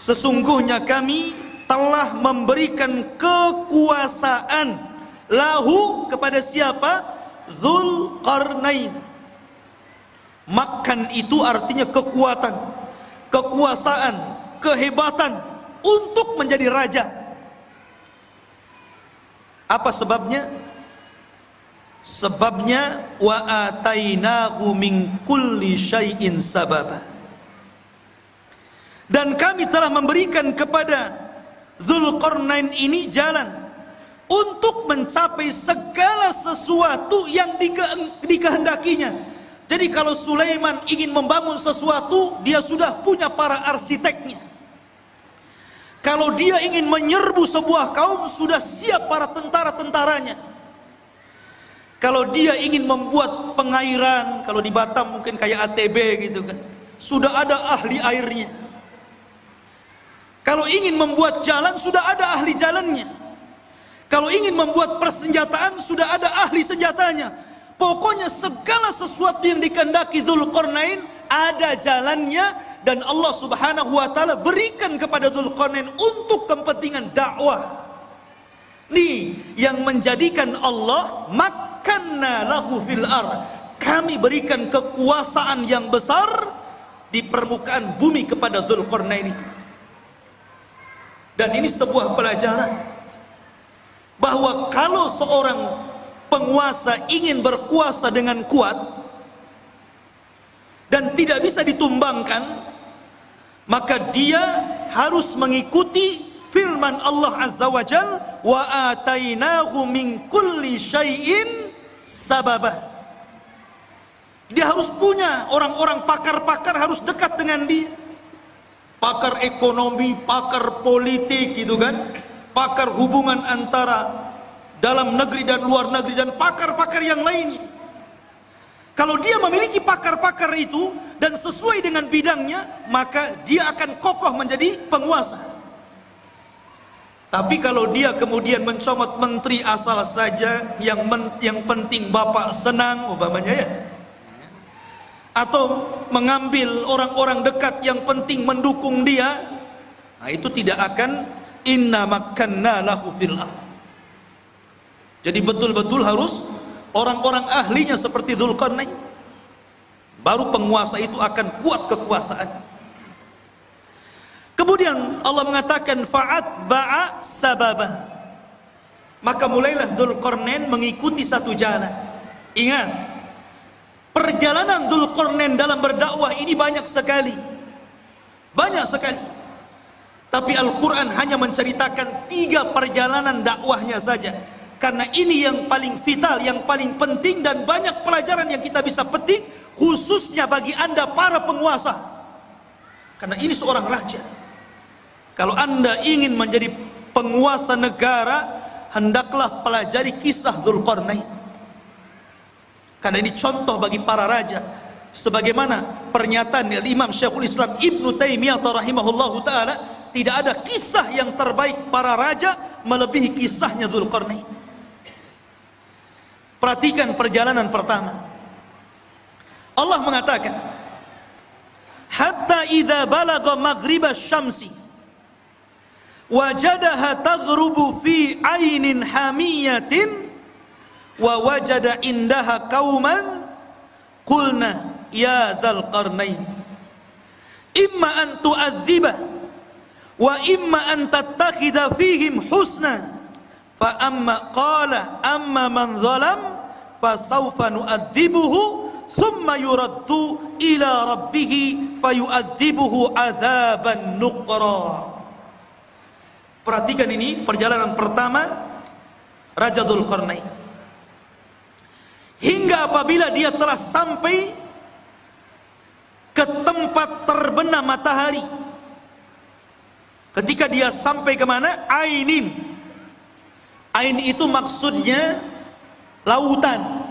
Sesungguhnya kami telah memberikan kekuasaan lahu kepada siapa? Dzulqarnain. Makan itu artinya kekuatan, kekuasaan, kehebatan untuk menjadi raja. Apa sebabnya? Sebabnya wa atainahu min kulli syai'in sababa. Dan kami telah memberikan kepada Dzulqarnain ini jalan untuk mencapai segala sesuatu yang dikehendakinya. Jadi kalau Sulaiman ingin membangun sesuatu, dia sudah punya para arsiteknya. Kalau dia ingin menyerbu sebuah kaum, sudah siap para tentara-tentaranya. Kalau dia ingin membuat pengairan, kalau di Batam mungkin kayak ATB gitu kan, sudah ada ahli airnya. Kalau ingin membuat jalan, sudah ada ahli jalannya. Kalau ingin membuat persenjataan, sudah ada ahli senjatanya. Pokoknya segala sesuatu yang dikehendaki Dzulqarnain ada jalannya. Dan Allah subhanahu wa ta'ala berikan kepada Dzulqarnain untuk kepentingan dakwah. Nih yang menjadikan Allah makanna lahu fil ard. Kami berikan kekuasaan yang besar di permukaan bumi kepada Dzulqarnain itu. Dan ini sebuah pelajaran bahwa kalau seorang penguasa ingin berkuasa dengan kuat dan tidak bisa ditumbangkan, maka dia harus mengikuti firman Allah Azza wa Jal, wa atainahu min kulli syai'in sababa. Dia harus punya orang-orang pakar-pakar, harus dekat dengan dia. Pakar ekonomi, pakar politik gitu kan, pakar hubungan antara dalam negeri dan luar negeri, dan pakar-pakar yang lainnya. Kalau dia memiliki pakar-pakar itu dan sesuai dengan bidangnya, maka dia akan kokoh menjadi penguasa. Tapi kalau dia kemudian mencomot menteri asal saja, yang penting bapak senang umpamanya ya, atau mengambil orang-orang dekat yang penting mendukung dia, nah itu tidak akan inna makkanna lahu fil ardh. Jadi betul-betul harus orang-orang ahlinya seperti Dzulqarnain, baru penguasa itu akan kuat kekuasaan. Kemudian Allah mengatakan fa'atba'a sababa. Maka mulailah Dzulqarnain mengikuti satu jalan. Ingat, perjalanan Dzulqarnain dalam berdakwah ini banyak sekali. Banyak sekali. Tapi Al-Quran hanya menceritakan 3 perjalanan dakwahnya saja. Karena ini yang paling vital, yang paling penting, dan banyak pelajaran yang kita bisa petik, khususnya bagi Anda para penguasa. Karena ini seorang raja. Kalau Anda ingin menjadi penguasa negara, hendaklah pelajari kisah Dzulqarnain. Karena ini contoh bagi para raja. Sebagaimana pernyataan dari Imam Syekhul Islam Ibnu Taimiyah rahimahullahu ta'ala, tidak ada kisah yang terbaik para raja melebihi kisahnya Dzulqarnain. Perhatikan perjalanan pertama. Allah mengatakan, hatta idza balagha maghribasy syamsi wajadaha taghrubu fi ainin hamiyatin wa wajada indaha qauman qulna ya dzalqarnain imma an tu'adziba wa imma an tattakhidha fihim husna fa amma qala amma man zalam fa sawfa nu'adzibuhu thumma yuraddu ila rabbih fayu'adzibuhu adzaban nuqra. Perhatikan ini perjalanan pertama Raja Dzulqarnain. Hingga apabila dia telah sampai ke tempat terbenam matahari. Ketika dia sampai ke mana? Ainin. Ain itu maksudnya lautan.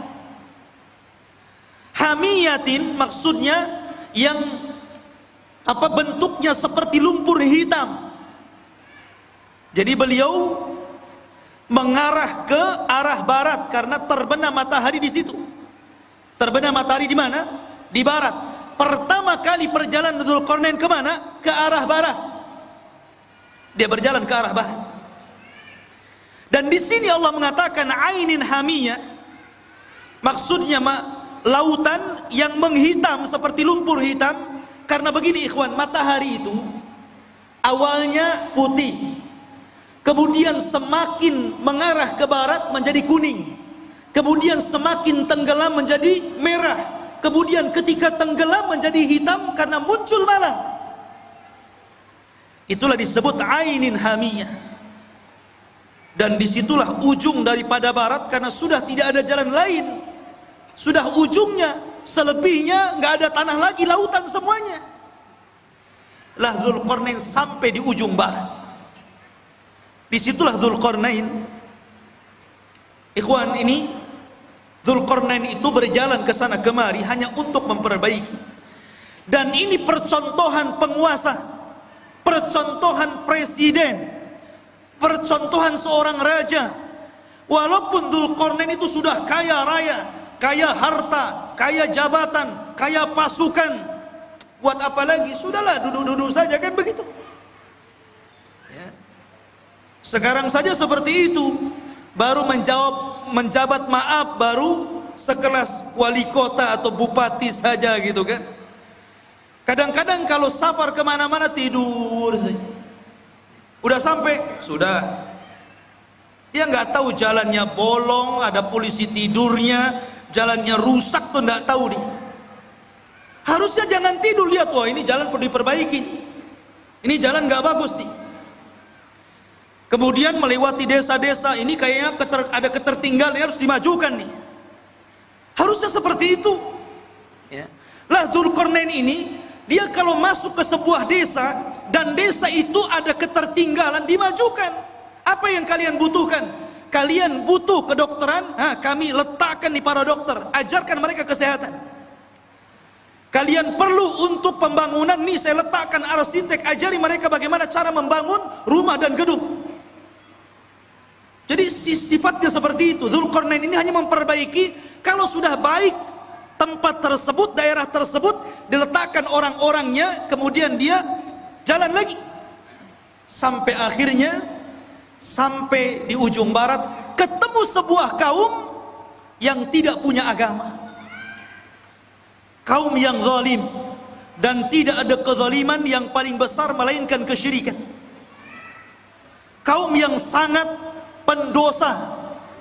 Hamiyatin maksudnya yang bentuknya seperti lumpur hitam. Jadi beliau mengarah ke arah barat karena terbenam matahari di situ. Terbenam matahari di mana? Di barat. Pertama kali perjalanan Dzulqarnain ke mana? Ke arah barat. Dia berjalan ke arah barat. Dan di sini Allah mengatakan ainin hamiyah, maksudnya lautan yang menghitam seperti lumpur hitam. Karena begini ikhwan, matahari itu awalnya putih, kemudian semakin mengarah ke barat menjadi kuning, kemudian semakin tenggelam menjadi merah, kemudian ketika tenggelam menjadi hitam karena muncul malam. Itulah disebut ainin hamiyah. Dan disitulah ujung daripada barat, karena sudah tidak ada jalan lain, sudah ujungnya, selebihnya nggak ada tanah lagi, lautan semuanya. Lah Dzulqarnain sampai di ujung barat. Disitulah Dzulqarnain, ikhwan, ini Dzulqarnain itu berjalan ke sana kemari hanya untuk memperbaiki. Dan ini percontohan penguasa, percontohan presiden, percontohan seorang raja. Walaupun Dzulqarnain itu sudah kaya raya, kaya harta, kaya jabatan, kaya pasukan, buat apa lagi? Sudahlah, duduk-duduk saja, kan begitu ya. Sekarang saja seperti itu, baru menjabat maaf, baru sekelas wali kota atau bupati saja gitu kan. Kadang-kadang kalau safar kemana-mana tidur saja. Udah sampai, sudah. Dia nggak tahu jalannya bolong, ada polisi tidurnya, jalannya rusak tuh nggak tahu nih. Harusnya jangan tidur, lihat, wah ini jalan perlu diperbaiki, ini jalan nggak bagus nih. Kemudian melewati desa-desa, ini kayaknya ada ketertinggalan, harus dimajukan nih. Harusnya seperti itu ya. Lah Dzulqarnain ini, dia kalau masuk ke sebuah desa dan desa itu ada ketertinggalan, dimajukan. Apa yang kalian butuhkan? Kalian butuh kedokteran? Kami letakkan di para dokter, ajarkan mereka kesehatan. Kalian perlu untuk pembangunan, nih saya letakkan arsitek, ajari mereka bagaimana cara membangun rumah dan gedung. Jadi sifatnya seperti itu. Dzulqarnain ini hanya memperbaiki. Kalau sudah baik tempat tersebut, daerah tersebut, diletakkan orang-orangnya, kemudian dia jalan lagi sampai akhirnya, sampai di ujung barat, ketemu sebuah kaum yang tidak punya agama, kaum yang zalim, dan tidak ada kezaliman yang paling besar melainkan kesyirikan. Kaum yang sangat pendosa,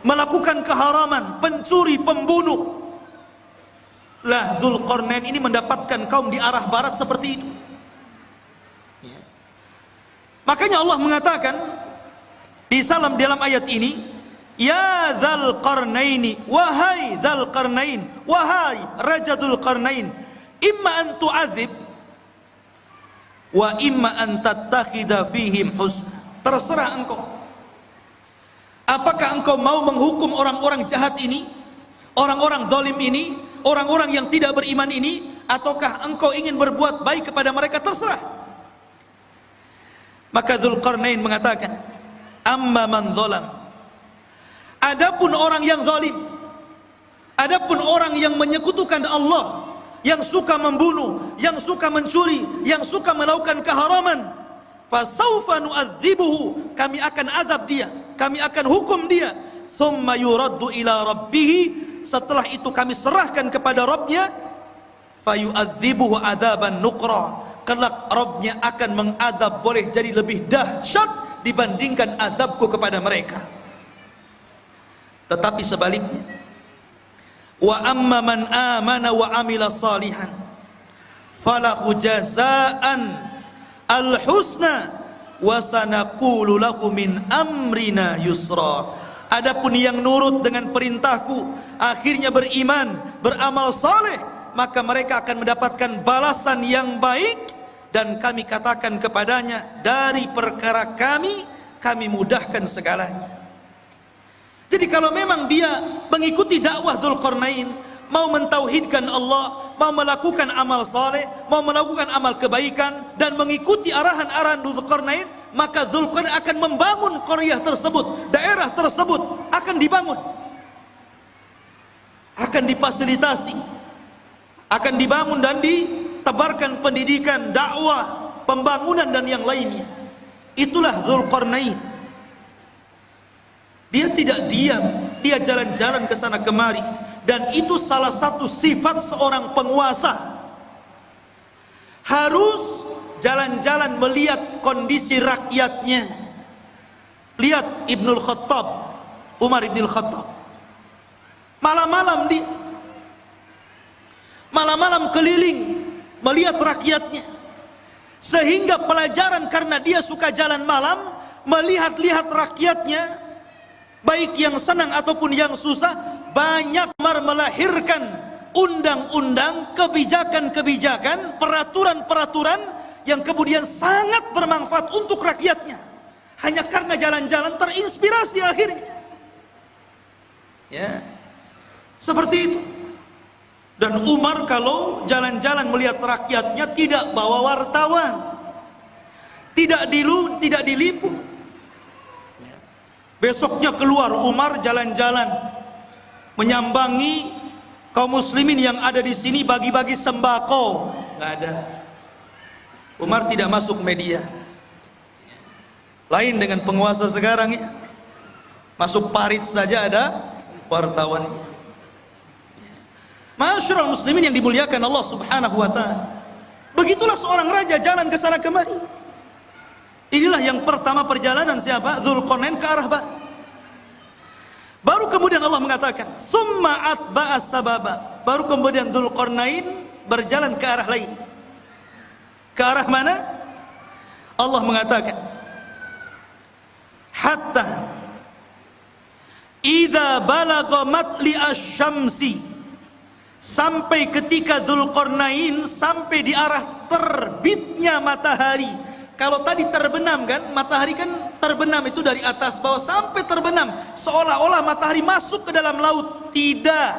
melakukan keharaman, pencuri, pembunuh. Lah Dzulqarnain ini mendapatkan kaum di arah barat seperti itu. Makanya Allah mengatakan di dalam ayat ini, ya Dzulqarnaini, wahai Dzulqarnain, wahai Raja Dzulqarnain, imma an tu'adzib wa imma an tattakhidha fihim husna. Terserah engkau. Apakah engkau mau menghukum orang-orang jahat ini, orang-orang zalim ini, orang-orang yang tidak beriman ini, ataukah engkau ingin berbuat baik kepada mereka? Terserah. Maka Dzulqarnain mengatakan, amma man zalam, adapun orang yang zalim, adapun orang yang menyekutukan Allah, yang suka membunuh, yang suka mencuri, yang suka melakukan keharaman, fasawfa nu'adzibuhu, kami akan azab dia, kami akan hukum dia, thumma yuraddu ila rabbih, setelah itu kami serahkan kepada Rabbnya, fayu'adzibuhu adzaban nuqra, kelak Rabbnya akan mengadab, boleh jadi lebih dahsyat dibandingkan azabku kepada mereka. Tetapi sebaliknya, wa amma man amana wa amila salihan falahu jazaan al-husna wa sanaqulu lahu min amrina yusra. Adapun yang nurut dengan perintahku, akhirnya beriman, beramal saleh, maka mereka akan mendapatkan balasan yang baik, dan kami katakan kepadanya, dari perkara kami mudahkan segalanya. Jadi kalau memang dia mengikuti dakwah Dzulqarnain, mau mentauhidkan Allah, mau melakukan amal saleh, mau melakukan amal kebaikan, dan mengikuti arahan-arahan Dzulqarnain, maka Dzulqarnain akan membangun qaryah tersebut, daerah tersebut akan dibangun, akan difasilitasi, akan dibangun dan ditebarkan pendidikan, dakwah, pembangunan dan yang lainnya. Itulah Dzulqarnain. Dia tidak diam, dia jalan-jalan ke sana kemari, dan itu salah satu sifat seorang penguasa. Harus jalan-jalan melihat kondisi rakyatnya. Lihat Ibnul Khattab, Umar Ibnul Khattab. Malam-malam malam-malam keliling melihat rakyatnya. Sehingga pelajaran, karena dia suka jalan malam, melihat-lihat rakyatnya, baik yang senang ataupun yang susah, banyak melahirkan undang-undang, kebijakan-kebijakan, peraturan-peraturan yang kemudian sangat bermanfaat untuk rakyatnya. Hanya karena jalan-jalan terinspirasi akhirnya. Ya, seperti itu. Dan Umar kalau jalan-jalan melihat rakyatnya tidak bawa wartawan, tidak diliput. Besoknya keluar Umar jalan-jalan menyambangi kaum muslimin yang ada di sini, bagi-bagi sembako. Nggak ada. Umar tidak masuk media. Lain dengan penguasa sekarang ya. Masuk parit saja ada wartawan. Masyarul muslimin yang dimuliakan Allah Subhanahu wa taala. Begitulah seorang raja jalan ke sana kemari. Inilah yang pertama perjalanan siapa? Dzulqarnain ke arah barat. Baru kemudian Allah mengatakan, "Summa atba'a sababa." Baru kemudian Dzulqarnain berjalan ke arah lain. Ke arah mana? Allah mengatakan, "Hatta idza balagha matli asy-syamsi." Sampai ketika Dzulqarnain sampai di arah terbitnya matahari. Kalau tadi terbenam kan, matahari kan terbenam itu dari atas bawah sampai terbenam, seolah-olah matahari masuk ke dalam laut. Tidak.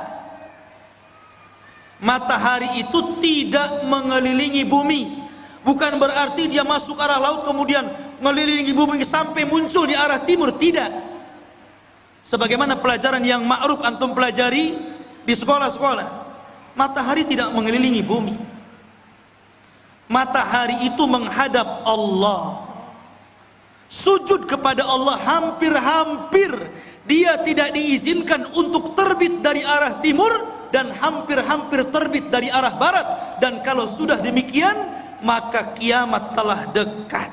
Matahari itu tidak mengelilingi bumi. Bukan berarti dia masuk arah laut kemudian mengelilingi bumi sampai muncul di arah timur. Tidak. Sebagaimana pelajaran yang ma'ruf antum pelajari di sekolah-sekolah. Matahari tidak mengelilingi bumi. Matahari itu menghadap Allah. Sujud kepada Allah hampir-hampir. Dia tidak diizinkan untuk terbit dari arah timur dan hampir-hampir terbit dari arah barat. Dan kalau sudah demikian, maka kiamat telah dekat.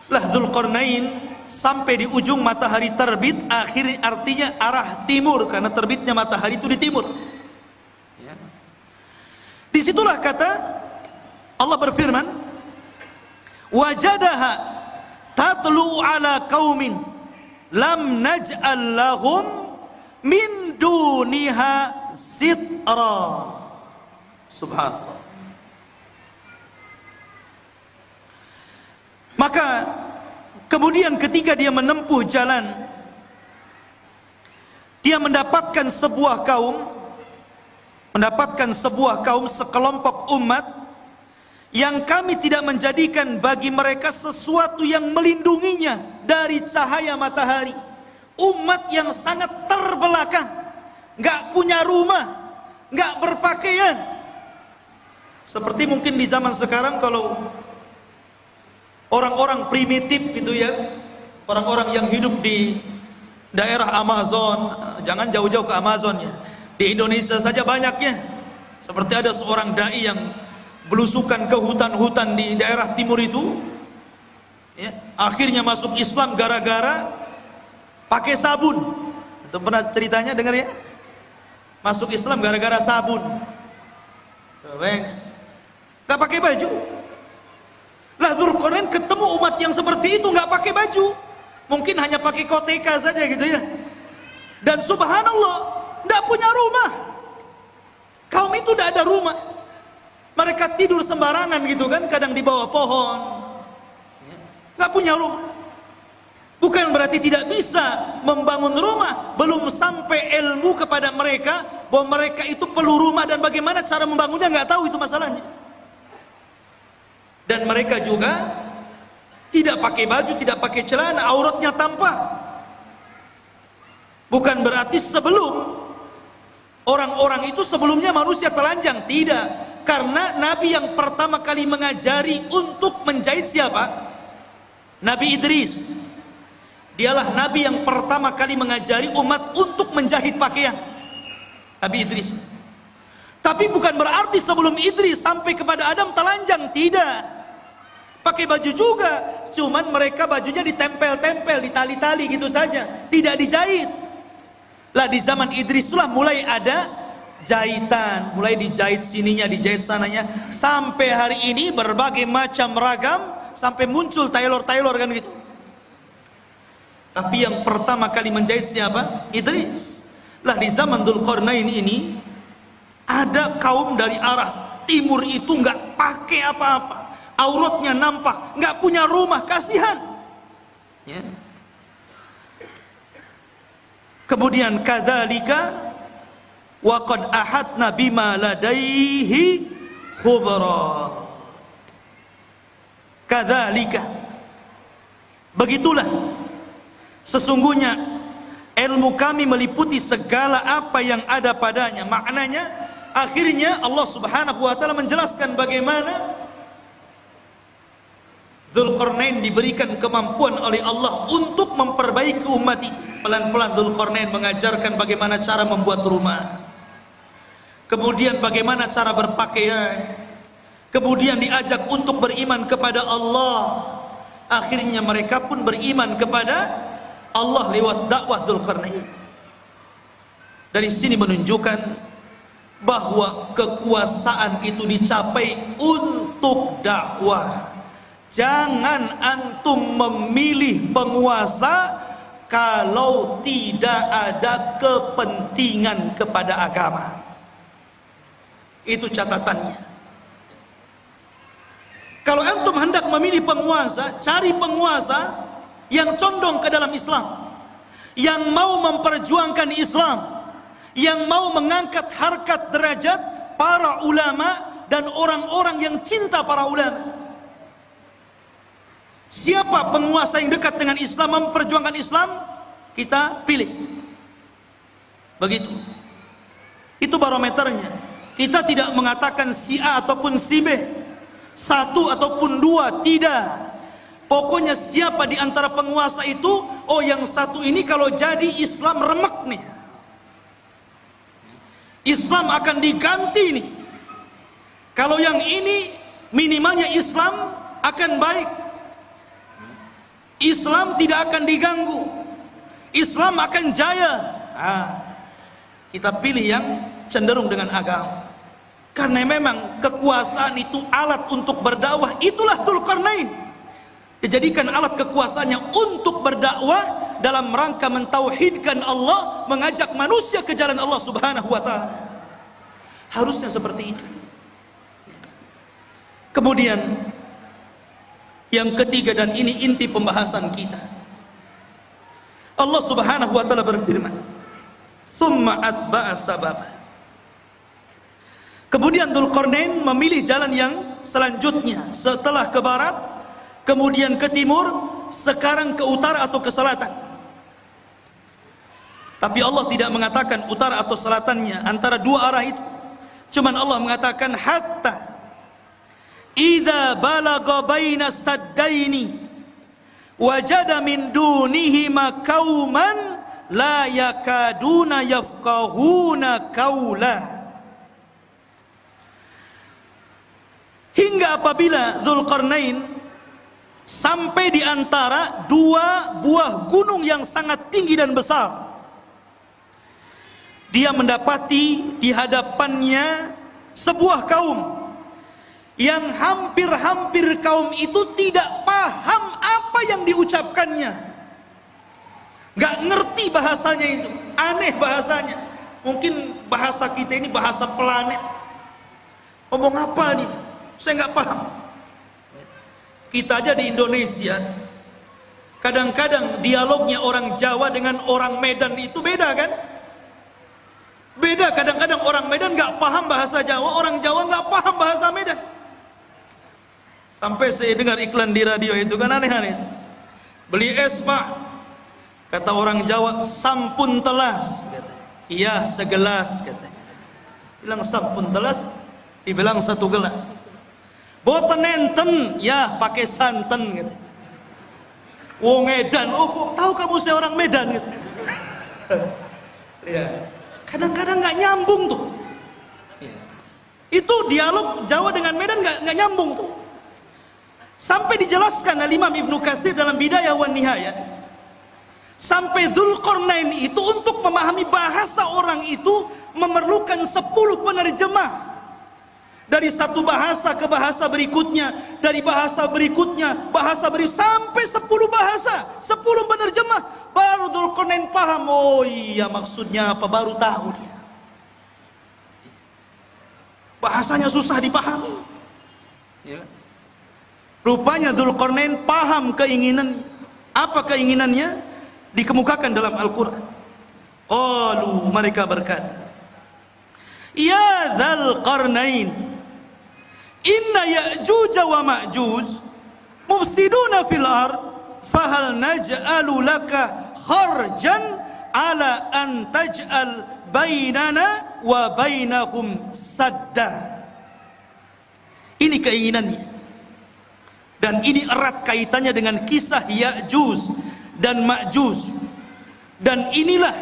Lah Dzulqarnain sampai di ujung matahari terbit, akhirnya artinya arah timur, karena terbitnya matahari itu di timur. Ya. Disitulah kata Allah berfirman, "Wajadaha tatlu ala qaumin lam naj'al lahum min duniha sitra." Subhanallah. Maka kemudian ketika dia menempuh jalan, dia mendapatkan sebuah kaum, sekelompok umat yang kami tidak menjadikan bagi mereka sesuatu yang melindunginya dari cahaya matahari. Umat yang sangat terbelakang, nggak punya rumah, nggak berpakaian. Seperti mungkin di zaman sekarang kalau orang-orang primitif gitu ya, orang-orang yang hidup di daerah Amazon, jangan jauh-jauh ke Amazon ya, di Indonesia saja banyaknya. Seperti ada seorang dai yang belusukan ke hutan-hutan di daerah timur itu ya, akhirnya masuk Islam gara-gara pakai sabun. Itu pernah ceritanya dengar ya? Masuk Islam gara-gara sabun. Gak pakai baju. Lah Dzulqarnain ketemu umat yang seperti itu nggak pakai baju, mungkin hanya pakai koteka saja gitu ya. Dan subhanallah, nggak punya rumah. Kaum itu tidak ada rumah. Mereka tidur sembarangan gitu kan, kadang di bawah pohon. Nggak punya rumah. Bukan berarti tidak bisa membangun rumah. Belum sampai ilmu kepada mereka bahwa mereka itu perlu rumah dan bagaimana cara membangunnya, nggak tahu itu masalahnya. Dan mereka juga tidak pakai baju, tidak pakai celana, auratnya tampak. Bukan berarti sebelum orang-orang itu sebelumnya manusia telanjang, tidak. Karena Nabi yang pertama kali mengajari untuk menjahit siapa? Nabi Idris. Dialah Nabi yang pertama kali mengajari umat untuk menjahit pakaian. Nabi Idris. Tapi bukan berarti sebelum Idris sampai kepada Adam telanjang, tidak. Pakai baju juga, cuman mereka bajunya ditempel-tempel, ditali-tali gitu saja, tidak dijahit. Lah di zaman Idris itulah mulai ada jahitan, mulai dijahit sininya, dijahit sananya, sampai hari ini berbagai macam ragam, sampai muncul tailor-tailor kan gitu. Tapi yang pertama kali menjahit siapa? Idris. Lah di zaman Dzulqarnain ini ada kaum dari arah timur itu nggak pakai apa-apa, auratnya nampak, nggak punya rumah, kasihan. Ya. Kemudian kadzalika wa qad ahadna bima ladaihi khubra. Kadzalika, begitulah sesungguhnya ilmu kami meliputi segala apa yang ada padanya. Maknanya akhirnya Allah Subhanahu wa taala menjelaskan bagaimana Dzulqarnain diberikan kemampuan oleh Allah untuk memperbaiki umat itu. Pelan-pelan Dzulqarnain mengajarkan bagaimana cara membuat rumah, kemudian bagaimana cara berpakaian, kemudian diajak untuk beriman kepada Allah. Akhirnya mereka pun beriman kepada Allah lewat dakwah Dzulqarnain. Dari sini menunjukkan bahwa kekuasaan itu dicapai untuk dakwah. Jangan antum memilih penguasa kalau tidak ada kepentingan kepada agama. Itu catatannya. Kalau antum hendak memilih penguasa, cari penguasa yang condong ke dalam Islam, yang mau memperjuangkan Islam, yang mau mengangkat harkat derajat para ulama dan orang-orang yang cinta para ulama. Siapa penguasa yang dekat dengan Islam, memperjuangkan Islam, kita pilih. Begitu. Itu barometernya. Kita tidak mengatakan si A ataupun si B, satu ataupun dua, tidak. Pokoknya siapa di antara penguasa itu, oh yang satu ini kalau jadi Islam remek nih, Islam akan diganti nih. Kalau yang ini minimalnya Islam akan baik, Islam tidak akan diganggu, Islam akan jaya. Kita pilih yang cenderung dengan agama. Karena memang kekuasaan itu alat untuk berdakwah. Itulah Dzulqarnain, dijadikan alat kekuasaannya untuk berdakwah dalam rangka mentauhidkan Allah, mengajak manusia ke jalan Allah Subhanahu wa taala. Harusnya seperti itu. Kemudian yang ketiga, dan ini inti pembahasan kita, Allah Subhanahu wa taala berfirman, "Tsumma atba'a sababa." Kemudian Dzulqarnain memilih jalan yang selanjutnya, setelah ke barat, kemudian ke timur, sekarang ke utara atau ke selatan. Tapi Allah tidak mengatakan utara atau selatannya, antara dua arah itu. Cuman Allah mengatakan hatta idza balagha baina saddaini wajada min dunihima qauman la yakaduna yafqahuna qaula. Hingga apabila Dzulqarnain sampai di antara dua buah gunung yang sangat tinggi dan besar, dia mendapati di hadapannya sebuah kaum yang hampir-hampir kaum itu tidak paham apa yang diucapkannya, gak ngerti bahasanya itu, aneh bahasanya. Mungkin bahasa kita ini bahasa planet, ngomong apa nih, saya gak paham. Kita aja di Indonesia kadang-kadang dialognya orang Jawa dengan orang Medan itu beda kan? Beda, kadang-kadang orang Medan gak paham bahasa Jawa, orang Jawa gak paham bahasa Medan. Sampai saya dengar iklan di radio itu kan aneh-aneh. Beli es pak, kata orang Jawa, sampun telas. Iya segelas katanya. Bilang sampun telas, Dibilang 1 gelas. Boten enten, ya pakai santen gitu. Wong Medan, oh kok tahu kamu saya orang Medan gitu. Ya. Kadang-kadang nggak nyambung tuh. Ya. Itu dialog Jawa dengan Medan nggak nyambung tuh. Sampai dijelaskan oleh Imam Ibnu Katsir dalam Bidayah wan Nihayah. Sampai Dzulqarnain itu untuk memahami bahasa orang itu memerlukan 10 penerjemah. Dari satu bahasa ke bahasa berikutnya, dari bahasa berikutnya, sampai 10 bahasa, 10 penerjemah. Baru Dzulqarnain paham, oh iya maksudnya apa, baru tahu dia. Bahasanya susah dipahami. Ya. Rupanya Dzulqarnain paham keinginan. Apa keinginannya? Dikemukakan dalam Al-Quran. Qalu, mereka berkata, ya Dzulqarnain, inna Ya'juj wa Ma'juj mufsiduna fil ard fahal naj'alu laka kharjan ala an taj'al bainana wa bainahum sadda. Ini keinginannya, dan ini erat kaitannya dengan kisah Ya'juj dan Ma'juj. Dan inilah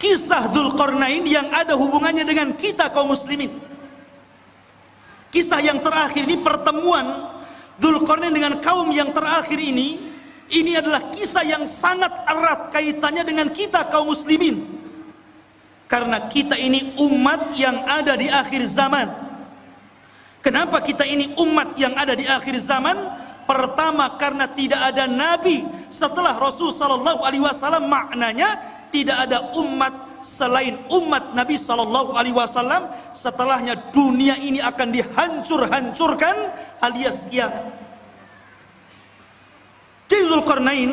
kisah Dzulqarnain yang ada hubungannya dengan kita kaum muslimin. Kisah yang terakhir ini, pertemuan Dzulqarnain dengan kaum yang terakhir ini adalah kisah yang sangat erat kaitannya dengan kita kaum muslimin. Karena kita ini umat yang ada di akhir zaman. Kenapa kita ini umat yang ada di akhir zaman? Pertama, karena tidak ada nabi setelah Rasul sallallahu alaihi wasallam. Maknanya tidak ada umat selain umat Nabi sallallahu alaihi wasallam. Setelahnya dunia ini akan dihancur-hancurkan alias kiamat. Jadi Dzulqarnain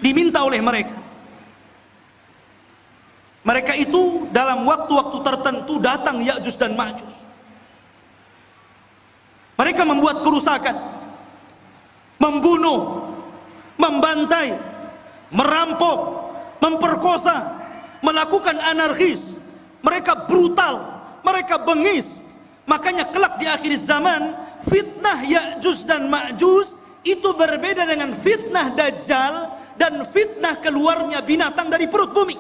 diminta oleh mereka. Mereka itu dalam waktu-waktu tertentu datang Ya'juj dan Ma'juj. Mereka membuat kerusakan, membunuh, membantai, merampok, memperkosa, melakukan anarkis. Mereka brutal, mereka bengis. Makanya kelak di akhir zaman, fitnah Ya'juj dan Ma'juj itu berbeda dengan fitnah Dajjal dan fitnah keluarnya binatang dari perut bumi.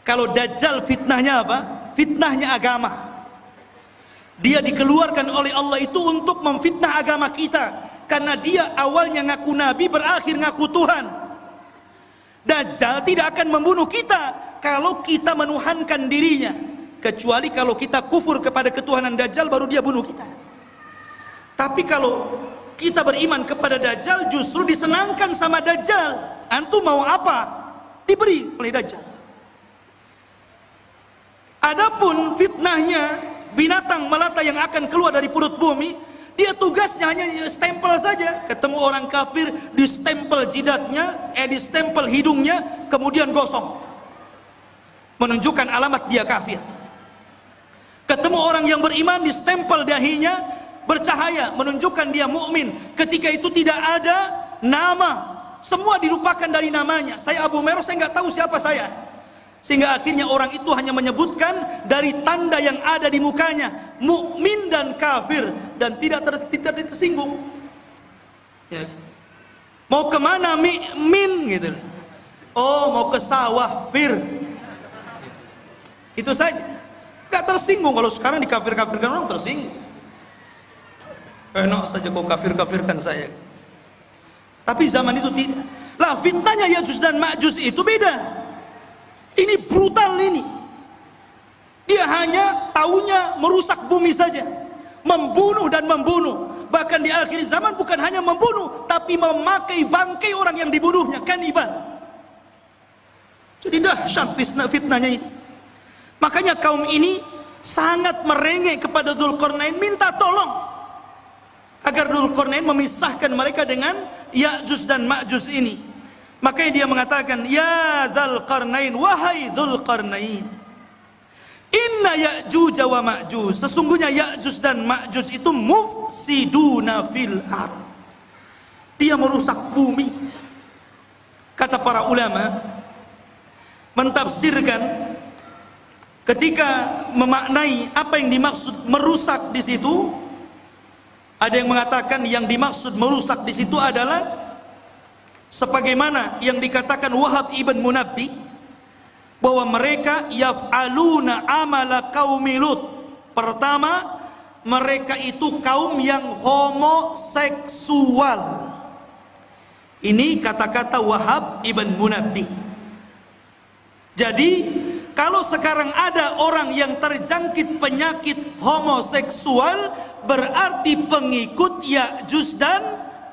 Kalau Dajjal fitnahnya apa? Fitnahnya agama. Dia dikeluarkan oleh Allah itu untuk memfitnah agama kita, karena dia awalnya ngaku nabi, berakhir ngaku Tuhan. Dajjal tidak akan membunuh kita kalau kita menuhankan dirinya, kecuali kalau kita kufur kepada ketuhanan Dajjal, baru dia bunuh kita. Tapi kalau kita beriman kepada Dajjal, justru disenangkan sama Dajjal. Antum mau apa? Diberi oleh Dajjal. Adapun fitnahnya binatang melata yang akan keluar dari perut bumi, dia tugasnya hanya stempel saja. Ketemu orang kafir, distempel jidatnya, distempel hidungnya, kemudian gosong, menunjukkan alamat dia kafir. Ketemu orang yang beriman, distempel dahinya, bercahaya, menunjukkan dia mukmin. Ketika itu tidak ada nama, semua dilupakan dari namanya. Saya Abu Meros, saya nggak tahu siapa saya. Sehingga akhirnya orang itu hanya menyebutkan dari tanda yang ada di mukanya, mukmin dan kafir, dan tidak tersinggung. Ya. Mau kemana min gitu? Oh, mau ke sawah fir. Itu saja. Gak tersinggung. Kalau sekarang dikafir-kafirkan orang tersinggung. Enak saja kau kafir-kafirkan saya. Tapi zaman itu tidak. Lah fitnahnya Ya'juj dan Ma'juj itu beda. Ini brutal ini. Dia hanya taunya merusak bumi saja, membunuh dan membunuh. Bahkan di akhir zaman bukan hanya membunuh, tapi memakai bangkai orang yang dibunuhnya, kanibal. Jadi dahsyat fitnahnya ini. Makanya kaum ini sangat merengek kepada Dzulqarnain, minta tolong agar Dzulqarnain memisahkan mereka dengan Ya'juj dan Ma'juj ini. Makanya dia mengatakan, ya Dzulqarnain, wahai Dzulqarnain, inna Ya'juj wa Ma'juj, sesungguhnya Ya'juj dan Ma'juj itu mufsiduna fil ard, dia merusak bumi. Kata para ulama mentafsirkan ketika memaknai apa yang dimaksud merusak di situ, ada yang mengatakan yang dimaksud merusak di situ adalah sebagaimana yang dikatakan Wahab ibn Munabbih, bahwa mereka yaf'aluna amala qaumi Lut. Pertama, mereka itu kaum yang homoseksual. Ini kata-kata Wahab ibn Munabbih. Jadi kalau sekarang ada orang yang terjangkit penyakit homoseksual, berarti pengikut Ya'juj dan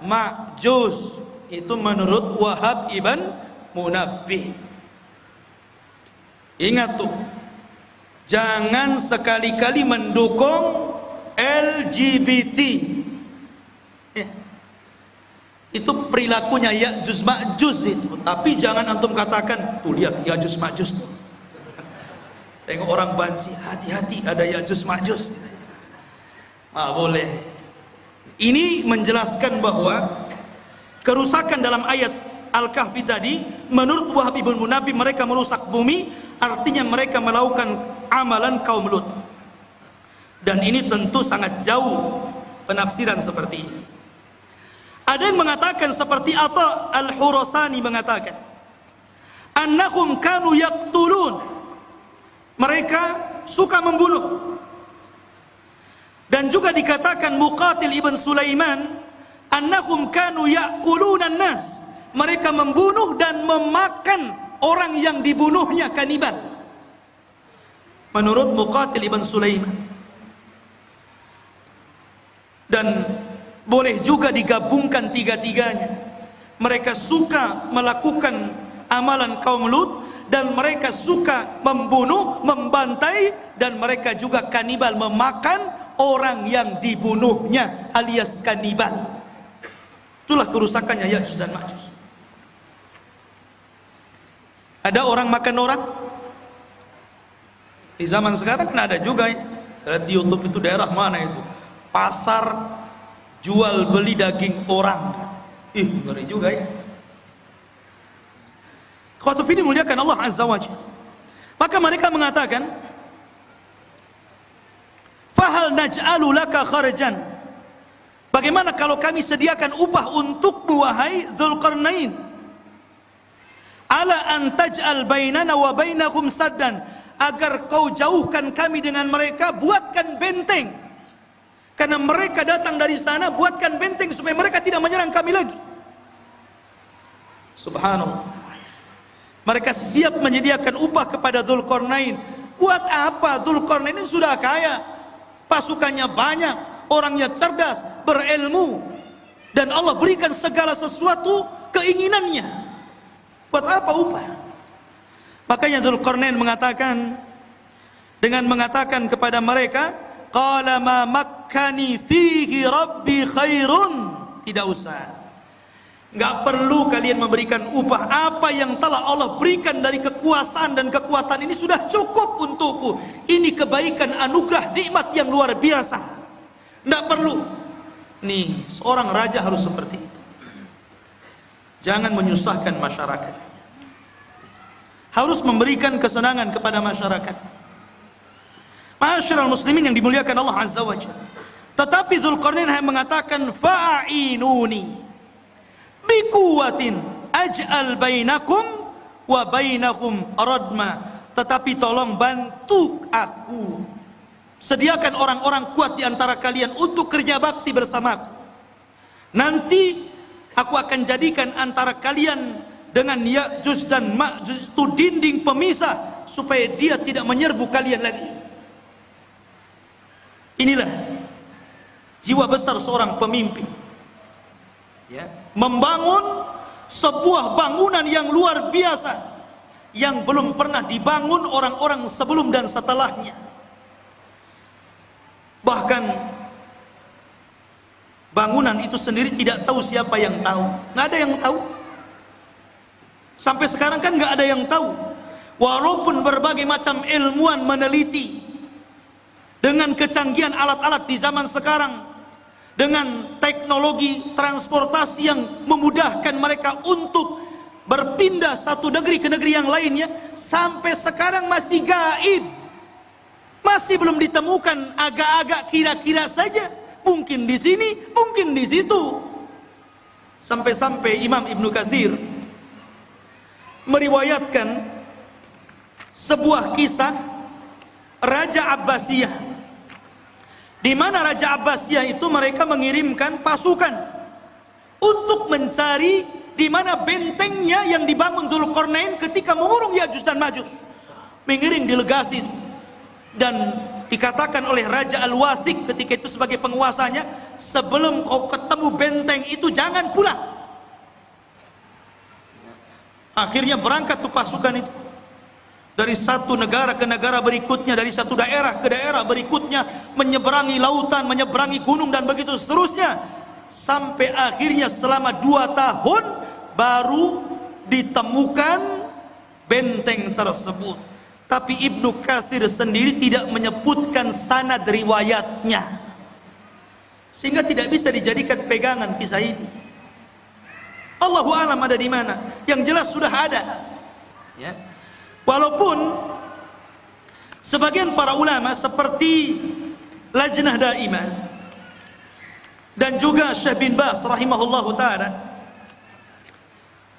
Ma'juj. Itu menurut Wahab ibn Munabbih. Ingat tuh, jangan sekali-kali mendukung LGBT. Ya. Itu perilakunya Ya'juj Ma'juj itu. Tapi jangan antum katakan, tuh lihat Ya'juj Ma'juj tuh. Tengok orang banci, hati-hati ada Ya'juj Ma'juj. Boleh. Ini menjelaskan bahwa kerusakan dalam ayat Al-Kahfi tadi, menurut Wahab ibn Munabbih, mereka merusak bumi, artinya mereka melakukan amalan kaum Lut. Dan ini tentu sangat jauh penafsiran seperti ini. Ada yang mengatakan seperti Atha Al-Khurasani mengatakan, annahum kanu yaqtulun, mereka suka membunuh. Dan juga dikatakan Muqatil ibn Sulaiman, annahum kanu ya'kulunan nas, mereka membunuh dan memakan orang yang dibunuhnya, kanibal. Menurut Muqatil ibn Sulaiman. Dan boleh juga digabungkan tiga-tiganya. Mereka suka melakukan amalan kaum Lut, dan mereka suka membunuh, membantai, dan mereka juga kanibal, memakan orang yang dibunuhnya, alias kanibal. Itulah kerusakannya Ya'juj dan Ma'juj. Ada orang makan orang? Di zaman sekarang kan ada juga ya. Di YouTube itu daerah mana itu? Pasar jual beli daging orang. Ngeri juga ya. Khawatuf ini muliakan Allah Azza wa Jalla. Maka mereka mengatakan, fahal naj'alu laka kharjan, bagaimana kalau kami sediakan upah untukmu wahai Dzulqarnain, ala an taj'al bainana wa bainahum saddan, agar kau jauhkan kami dengan mereka, buatkan benteng, karena mereka datang dari sana, buatkan benteng supaya mereka tidak menyerang kami lagi. Subhanallah. Mereka siap menyediakan upah kepada Dzulqarnain. Buat apa? Dzulqarnain ini sudah kaya, pasukannya banyak, orangnya cerdas, berilmu, dan Allah berikan segala sesuatu keinginannya. Buat apa upah? Makanya Dzulqarnain mengatakan, dengan mengatakan kepada mereka, qala ma makkani fihi rabbi khairun, tidak usah, nggak perlu kalian memberikan upah. Apa yang telah Allah berikan dari kekuasaan dan kekuatan ini sudah cukup untukku. Ini kebaikan, anugerah, nikmat yang luar biasa. Nggak perlu. Nih, seorang raja harus seperti itu. Jangan menyusahkan masyarakat. Harus memberikan kesenangan kepada masyarakat. Ma'asyiral muslimin yang dimuliakan Allah Azza wa Jalla. Tetapi Dzulqarnain hanya mengatakan, fa'inuni bikuwatin aj'al bainakum wa bainahum radma, tetapi tolong bantu aku, sediakan orang-orang kuat di antara kalian untuk kerja bakti bersamaku. Nanti aku akan jadikan antara kalian dengan Ya'juj dan Ma'juj itu dinding pemisah, supaya dia tidak menyerbu kalian lagi. Inilah jiwa besar seorang pemimpin, ya, membangun sebuah bangunan yang luar biasa, yang belum pernah dibangun orang-orang sebelum dan setelahnya. Bahkan bangunan itu sendiri tidak tahu siapa yang tahu. Nggak ada yang tahu. Sampai sekarang kan nggak ada yang tahu. Walaupun berbagai macam ilmuwan meneliti, dengan kecanggihan alat-alat di zaman sekarang, dengan teknologi transportasi yang memudahkan mereka untuk berpindah satu negeri ke negeri yang lainnya, sampai sekarang masih gaib Masih belum ditemukan, agak-agak kira-kira saja. Mungkin di sini, mungkin di situ. Sampai-sampai Imam Ibnu Katsir meriwayatkan sebuah kisah Raja Abbasiyah, di mana Raja Abbasiyah itu mereka mengirimkan pasukan untuk mencari di mana bentengnya yang dibangun Dzulqarnain ketika mengurung Ya'juj dan Ma'juj. Mengirim delegasi, dan dikatakan oleh Raja Al-Wathiq ketika itu sebagai penguasanya, sebelum kau ketemu benteng itu jangan pulang. Akhirnya berangkat tuh pasukan itu dari satu negara ke negara berikutnya, dari satu daerah ke daerah berikutnya, menyeberangi lautan, menyeberangi gunung, dan begitu seterusnya, sampai akhirnya selama 2 tahun baru ditemukan benteng tersebut. Tapi Ibnu Katsir sendiri tidak menyebutkan sanad riwayatnya, sehingga tidak bisa dijadikan pegangan kisah ini. Allahu a'lam ada di mana. Yang jelas sudah ada, ya. Walaupun sebagian para ulama seperti Lajnah Daimah dan juga Syekh bin Baz rahimahullahu taala,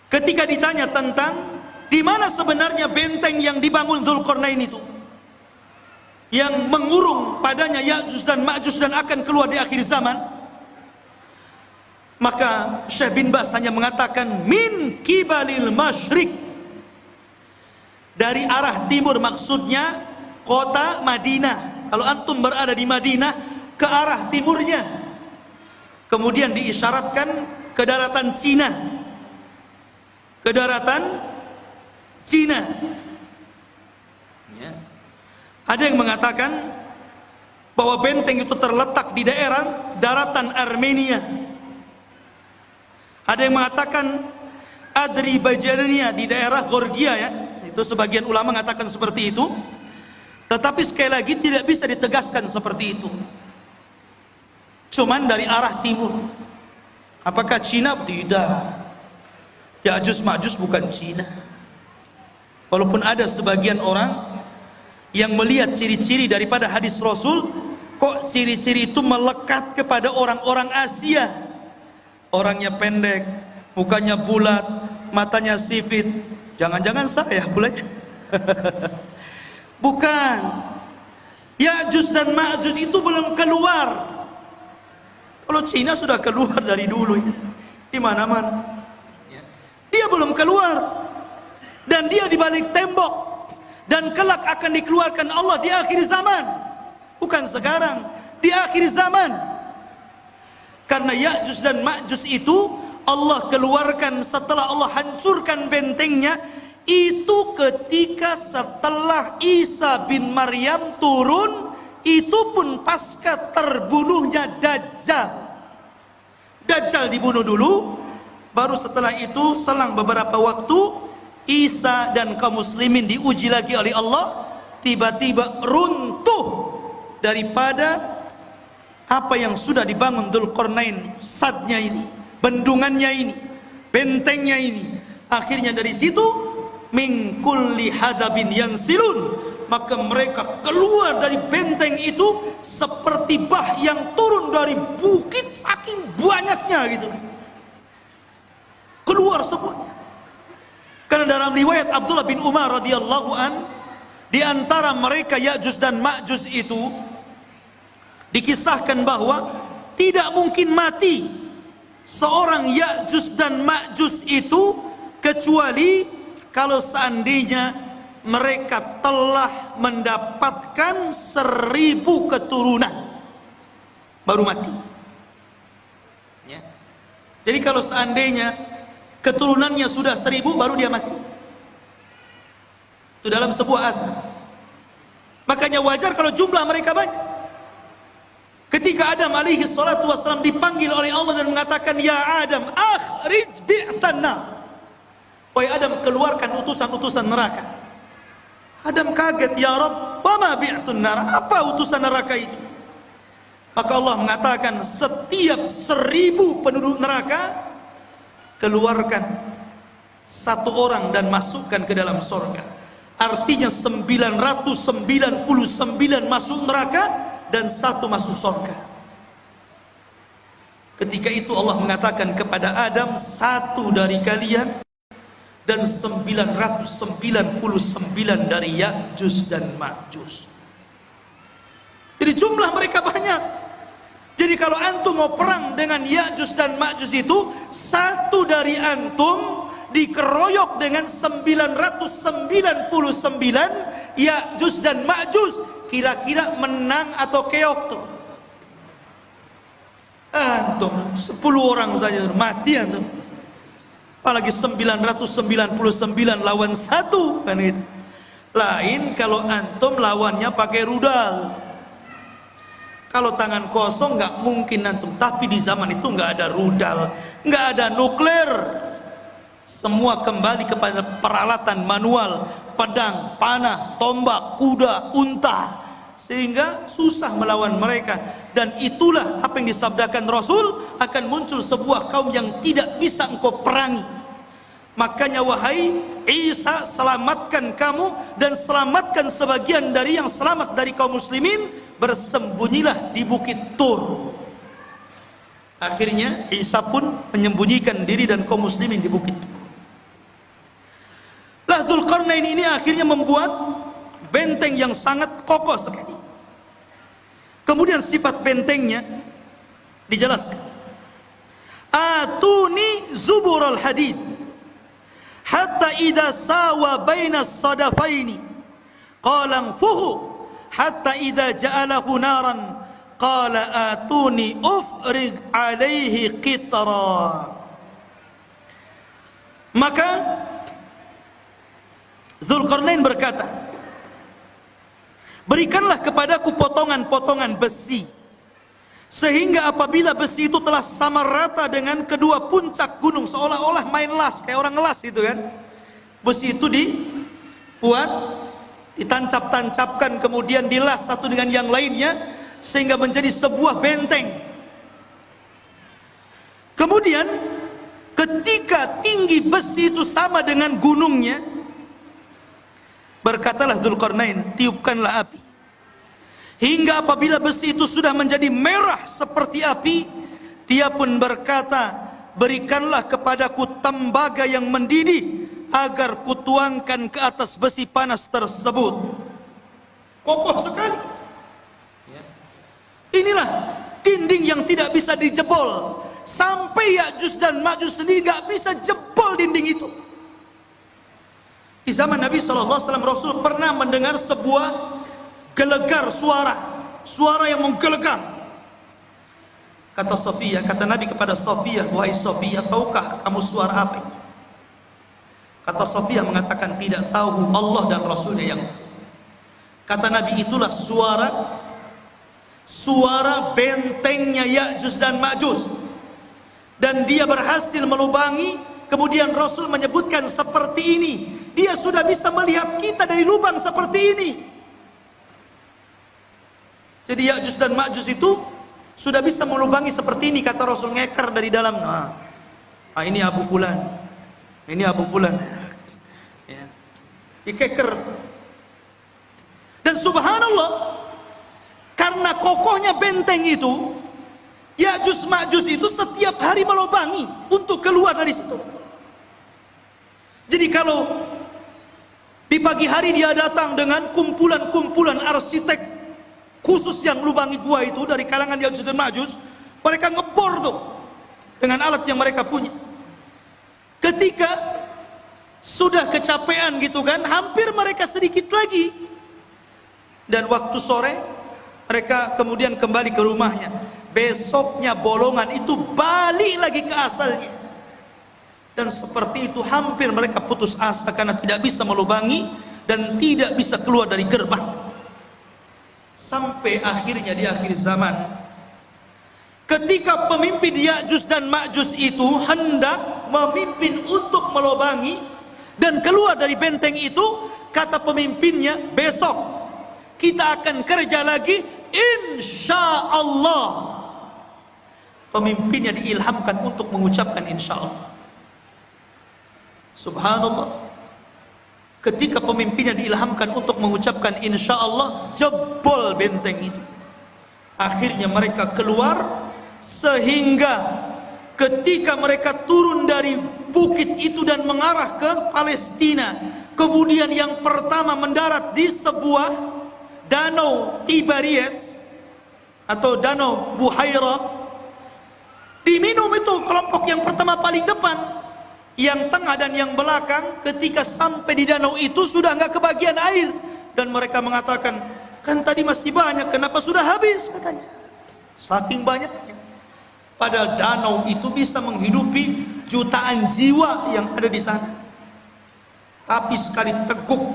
ketika ditanya tentang di mana sebenarnya benteng yang dibangun Dzulqarnain itu, yang mengurung padanya Ya'juj dan Ma'juj dan akan keluar di akhir zaman, maka Syekh bin Baz hanya mengatakan min kibalil masyriq, dari arah timur, maksudnya kota Madinah. Kalau antum berada di Madinah, ke arah timurnya. Kemudian diisyaratkan ke daratan Cina, ke daratan Cina, ya. Ada yang mengatakan bahwa benteng itu terletak di daerah daratan Armenia. Ada yang mengatakan Azerbaijan di daerah Georgia, ya. Itu sebagian ulama mengatakan seperti itu. Tetapi sekali lagi tidak bisa ditegaskan seperti itu. Cuman dari arah timur. Apakah Cina? Tidak. Ya'juj Ma'juj bukan Cina. Walaupun ada sebagian orang yang melihat ciri-ciri daripada hadis Rasul, kok ciri-ciri itu melekat kepada orang-orang Asia. Orangnya pendek, mukanya bulat, matanya sipit. Jangan-jangan saya pula. Bukan. Ya'juj dan Ma'juj itu belum keluar. Kalau Cina sudah keluar dari dulu, di mana-mana. Dia belum keluar. Dan dia di balik tembok, dan kelak akan dikeluarkan Allah di akhir zaman, bukan sekarang, di akhir zaman. Karena Ya'juj dan Ma'juj itu Allah keluarkan setelah Allah hancurkan bentengnya, itu ketika setelah Isa bin Maryam turun, itu pun pasca terbunuhnya Dajjal. Dajjal dibunuh dulu, baru setelah itu selang beberapa waktu Isa dan kaum muslimin diuji lagi oleh Allah, tiba-tiba runtuh daripada apa yang sudah dibangun Dzulqarnain, sadnya ini, bendungannya ini, bentengnya ini. Akhirnya dari situ min kulli hadabin yansilun, maka mereka keluar dari benteng itu seperti bah yang turun dari bukit, saking banyaknya gitu, keluar semuanya. Karena dalam riwayat Abdullah bin Umar radhiyallahu an, di antara mereka Ya'juj dan Ma'juj itu dikisahkan bahwa tidak mungkin mati seorang Ya'juj dan Ma'juj itu kecuali kalau seandainya mereka telah mendapatkan 1000 keturunan baru mati, ya. Jadi kalau seandainya keturunannya sudah 1000 baru dia mati. Itu dalam sebuah azan. Makanya wajar kalau jumlah mereka banyak. Ketika Adam alaihi salatu wassalam dipanggil oleh Allah dan mengatakan, ya Adam, akhrij bi'than nar. Wahai Adam, keluarkan utusan-utusan neraka. Adam kaget, ya Rabb, wa ma bi'than nar? Apa utusan neraka itu? Maka Allah mengatakan, setiap 1000 penduduk neraka keluarkan 1 orang dan masukkan ke dalam surga. Artinya 999 masuk neraka dan 1 masuk surga. Ketika itu Allah mengatakan kepada Adam, 1 dari kalian dan 999 dari Ya'juj dan Ma'juj. Jadi jumlah mereka banyak. Jadi kalau antum mau perang dengan Ya'juj dan Ma'juj itu, 1 dari antum dikeroyok dengan 999 Ya'juj dan Ma'juj. Kira-kira menang atau keok tuh? Antum 10 orang saja mati antum. Apalagi 999 lawan 1 kan itu. Lain kalau antum lawannya pakai rudal. Kalau tangan kosong nggak mungkin antum. Tapi di zaman itu nggak ada rudal, nggak ada nuklir. Semua kembali kepada peralatan manual, pedang, panah, tombak, kuda, unta, sehingga susah melawan mereka. Dan itulah apa yang disabdakan Rasul, akan muncul sebuah kaum yang tidak bisa engkau perangi. Makanya wahai Isa, selamatkan kamu dan selamatkan sebagian dari yang selamat dari kaum muslimin, bersembunyilah di bukit Tur. Akhirnya Isa pun menyembunyikan diri dan kaum muslimin di bukit Tur. Lah Dzulqarnain ini akhirnya membuat benteng yang sangat kokoh sekali. Kemudian sifat bentengnya dijelaskan. Atuni zubural hadid hatta idza sawa baina as-sadafaini qala anfuhu hatta idza ja'alahu naran qala atuni ufrig alaihi qitra. Maka Dzulqarnain berkata, berikanlah kepadaku potongan-potongan besi, sehingga apabila besi itu telah sama rata dengan kedua puncak gunung, seolah-olah main las, kayak orang las itu kan. Besi itu dibuat, ditancap-tancapkan, kemudian dilas satu dengan yang lainnya, sehingga menjadi sebuah benteng. Kemudian ketika tinggi besi itu sama dengan gunungnya, berkatalah Dzulqarnain, tiupkanlah api. Hingga apabila besi itu sudah menjadi merah seperti api, dia pun berkata, berikanlah kepadaku tembaga yang mendidih, agar kutuangkan ke atas besi panas tersebut. Kokoh sekali. Inilah dinding yang tidak bisa dijebol. Sampai Ya'juj dan Ma'juj sendiri gak bisa jebol dinding itu. Di zaman Nabi SAW, Rasul pernah mendengar sebuah gelegar suara yang menggelegar. Kata Sofia, kata Nabi kepada Sofia, wahai Sofia, tahukah kamu suara apa itu? Kata Sofia mengatakan tidak tahu, Allah dan Rasulnya yang tahu. Kata Nabi, itulah suara bentengnya Ya'juj dan Ma'juj. Dan dia berhasil melubangi. Kemudian Rasul menyebutkan seperti ini, dia sudah bisa melihat kita dari lubang seperti ini. Jadi Ya'juj dan Ma'juj itu sudah bisa melubangi seperti ini, kata Rasul, ngeker dari dalam. Ini Abu Fulan, ini Abu Fulan, ya. Dikeker. Dan subhanallah, karena kokohnya benteng itu, Ya'juj Ma'juj itu setiap hari melubangi untuk keluar dari situ. Jadi kalau di pagi hari dia datang dengan kumpulan-kumpulan arsitek khusus yang lubangi gua itu dari kalangan Ya'juj dan Ma'juj, mereka ngebor tuh dengan alat yang mereka punya. Ketika sudah kecapean gitu kan, hampir mereka sedikit lagi, dan waktu sore mereka kemudian kembali ke rumahnya. Besoknya bolongan itu balik lagi ke asalnya. Dan seperti itu hampir mereka putus asa karena tidak bisa melubangi dan tidak bisa keluar dari gerbang. Sampai akhirnya di akhir zaman, ketika pemimpin Ya'juj dan Ma'juj itu hendak memimpin untuk melubangi dan keluar dari benteng itu, kata pemimpinnya, besok kita akan kerja lagi, insya Allah. Pemimpinnya diilhamkan untuk mengucapkan insya Allah. Subhanallah. ketika pemimpinnya diilhamkan untuk mengucapkan insya Allah, jebol benteng itu. Akhirnya mereka keluar, sehingga ketika mereka turun dari bukit itu dan mengarah ke Palestina, kemudian yang pertama mendarat di sebuah danau Tiberias atau danau Buhaira, diminum itu kelompok yang pertama paling depan. Yang tengah dan yang belakang ketika sampai di danau itu sudah nggak kebagian air, dan mereka mengatakan, kan tadi masih banyak, kenapa sudah habis, katanya. Saking banyaknya. Padahal danau itu bisa menghidupi jutaan jiwa yang ada di sana. Tapi sekali teguk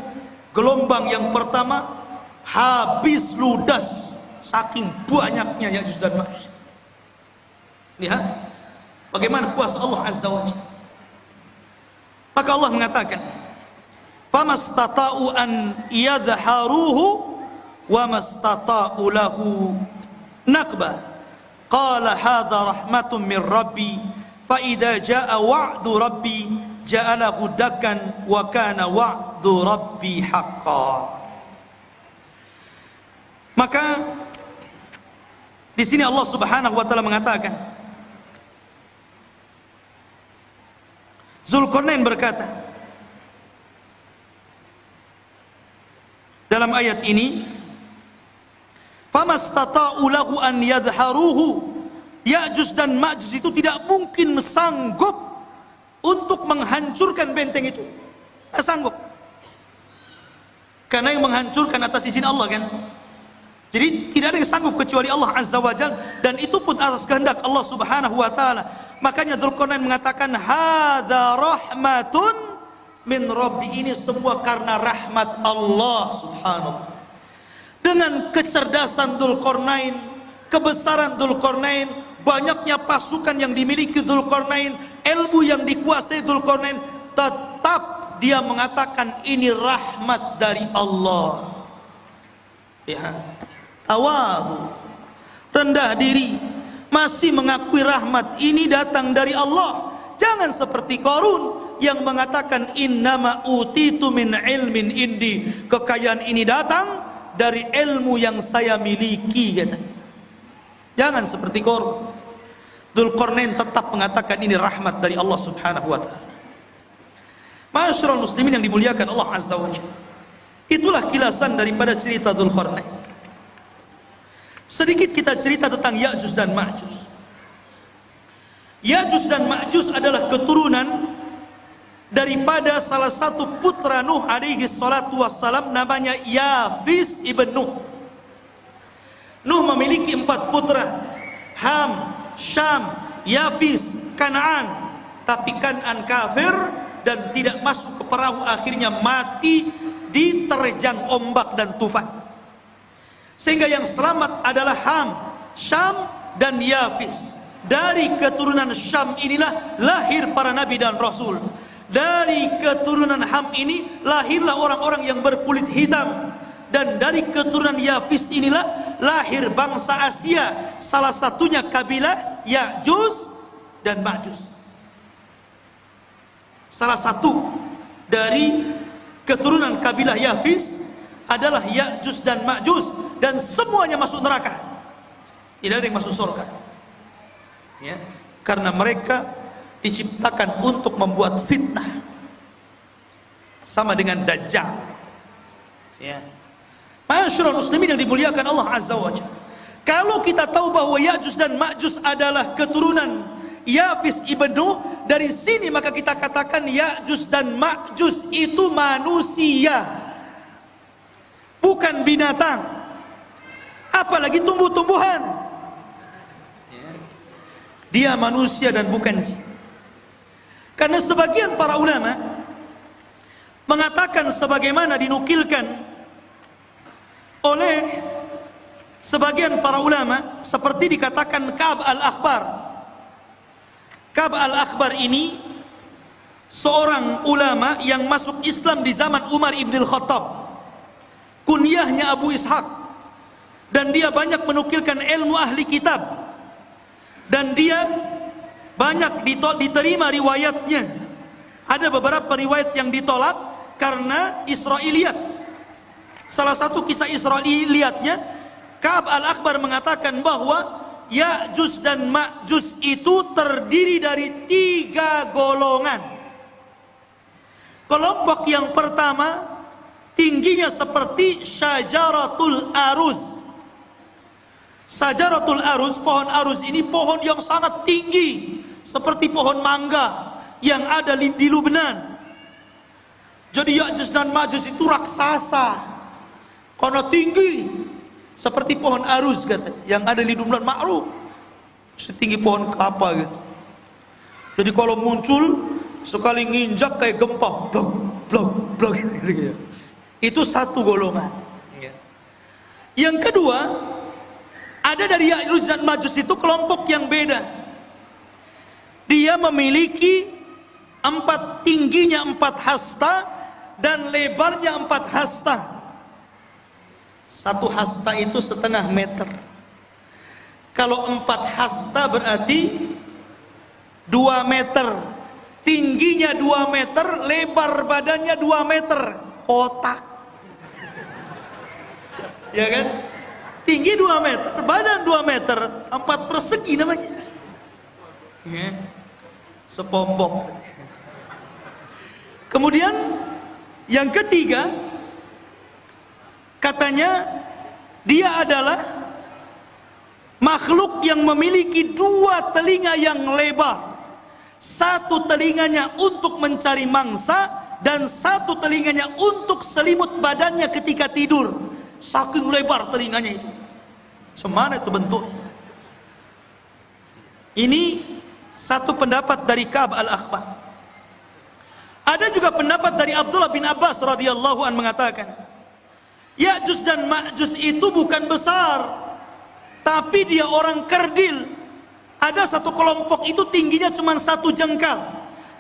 gelombang yang pertama, habis ludas saking banyaknya Ya'juj dan Ma'juj. Lihat bagaimana kuasa Allah Azza wa Jalla. Maka Allah mengatakan, "Famastata'u an yadhharuhu wa mastata'u lahu naqba. Qala hadha rahmatun min rabbi, fa idza jaa wa'du rabbi ja'alahu dakkan wa kana wa'du rabbi haqqan." Maka di sini Allah Subhanahu wa taala mengatakan, Zulkarnain berkata dalam ayat ini, "Famastata'u lahu an yadhharuhu." Ya'juj dan Ma'juj itu tidak mungkin sanggup untuk menghancurkan benteng itu. Tidak sanggup. Karena yang menghancurkan atas izin Allah, kan? Jadi tidak ada yang sanggup kecuali Allah Azza wa Jalla, dan itu pun atas kehendak Allah Subhanahu wa taala. Makanya Zulkarnain mengatakan, hadza rahmatun min rabbi, ini semua karena rahmat Allah Subhanahu. Dengan kecerdasan Zulkarnain, kebesaran Zulkarnain, banyaknya pasukan yang dimiliki Zulkarnain, ilmu yang dikuasai Zulkarnain, tetap dia mengatakan ini rahmat dari Allah. Ya, tawadu, rendah diri, masih mengakui rahmat ini datang dari Allah. Jangan seperti Qarun yang mengatakan innama utitu min ilmin indi, kekayaan ini datang dari ilmu yang saya miliki, katanya. Jangan seperti Qarun. Dzulqarnain tetap mengatakan ini rahmat dari Allah Subhanahu wa taala. Ma'asyiral muslimin yang dimuliakan Allah Azza wa Jalla. Itulah kilasan daripada cerita Dzulqarnain. Sedikit kita cerita tentang Ya'juj dan Ma'juj. Ya'juj dan Ma'juj adalah keturunan daripada salah satu putra Nuh alaihi salatu wassalam, namanya Yafis ibn Nuh. Nuh memiliki 4 putra, Ham, Syam, Yafis, Kan'an. Tapi Kan'an kafir dan tidak masuk ke perahu, akhirnya mati diterjang ombak dan tufan. Sehingga yang selamat adalah Ham, Syam, dan Yafis. Dari keturunan Syam inilah lahir para nabi dan rasul. Dari keturunan Ham ini lahirlah orang-orang yang berkulit hitam. Dan dari keturunan Yafis inilah lahir bangsa Asia, salah satunya kabilah Ya'juj dan Ma'juj. Salah satu dari keturunan kabilah Yafis adalah Ya'juj dan Ma'juj, dan semuanya masuk neraka. Tidak ada yang masuk surga. Ya, karena mereka diciptakan untuk membuat fitnah. Sama dengan Dajjal. Ya. Ma'asyiral muslimin yang dimuliakan Allah Azza wa Jalla. Kalau kita tahu bahwa Ya'juj dan Ma'juj adalah keturunan Yafis ibn Nuh, dari sini maka kita katakan Ya'juj dan Ma'juj itu manusia, bukan binatang, apalagi tumbuh-tumbuhan. Dia manusia dan bukan jin. Karena sebagian para ulama mengatakan sebagaimana dinukilkan oleh sebagian para ulama, seperti dikatakan Ka'ab al-Akhbar. Ka'ab al-Akhbar ini seorang ulama yang masuk Islam di zaman Umar ibn al-Khattab. Kunyahnya Abu Ishaq. Dan dia banyak menukilkan ilmu ahli kitab, dan dia banyak diterima riwayatnya. Ada beberapa riwayat yang ditolak, karena Israiliyat. Salah satu kisah Israiliyatnya, Ka'ab al-Akhbar mengatakan bahwa Ya'juj dan Ma'juj itu terdiri dari 3 golongan. Kelompok yang pertama tingginya seperti Syajaratul Aruz. Syajaratul Aruz, pohon aruz ini pohon yang sangat tinggi, seperti pohon mangga yang ada di Lubnan. Jadi Ya'juj dan Ma'juj itu raksasa karena tinggi, seperti pohon aruz katanya, yang ada di Lubnan, ma'ruf, setinggi pohon kelapa gitu. Jadi kalau muncul sekali nginjak kayak gempa, blok blok blok gitu. Itu satu golongan. Yang kedua, ada dari Ya'juj dan Ma'juj itu kelompok yang beda. Dia memiliki tingginya 4 hasta dan lebarnya 4 hasta. 1 hasta itu setengah meter. Kalau 4 hasta berarti 2 meter. Tingginya 2 meter, lebar badannya 2 meter. Otak. Ya kan? Tinggi 2 meter, badan 2 meter, 4 persegi namanya. Ya. Sepompong. Kemudian yang ketiga, katanya dia adalah makhluk yang memiliki 2 telinga yang lebar. 1 telinganya untuk mencari mangsa dan 1 telinganya untuk selimut badannya ketika tidur. Saking lebar telinganya itu. Semana itu bentuknya. Ini satu pendapat dari Ka'ab al-Akhbar. Ada juga pendapat dari Abdullah bin Abbas radhiyallahu an mengatakan, Ya'juj dan Ma'juj itu bukan besar, tapi dia orang kerdil. Ada satu kelompok itu tingginya cuma 1 jengkal,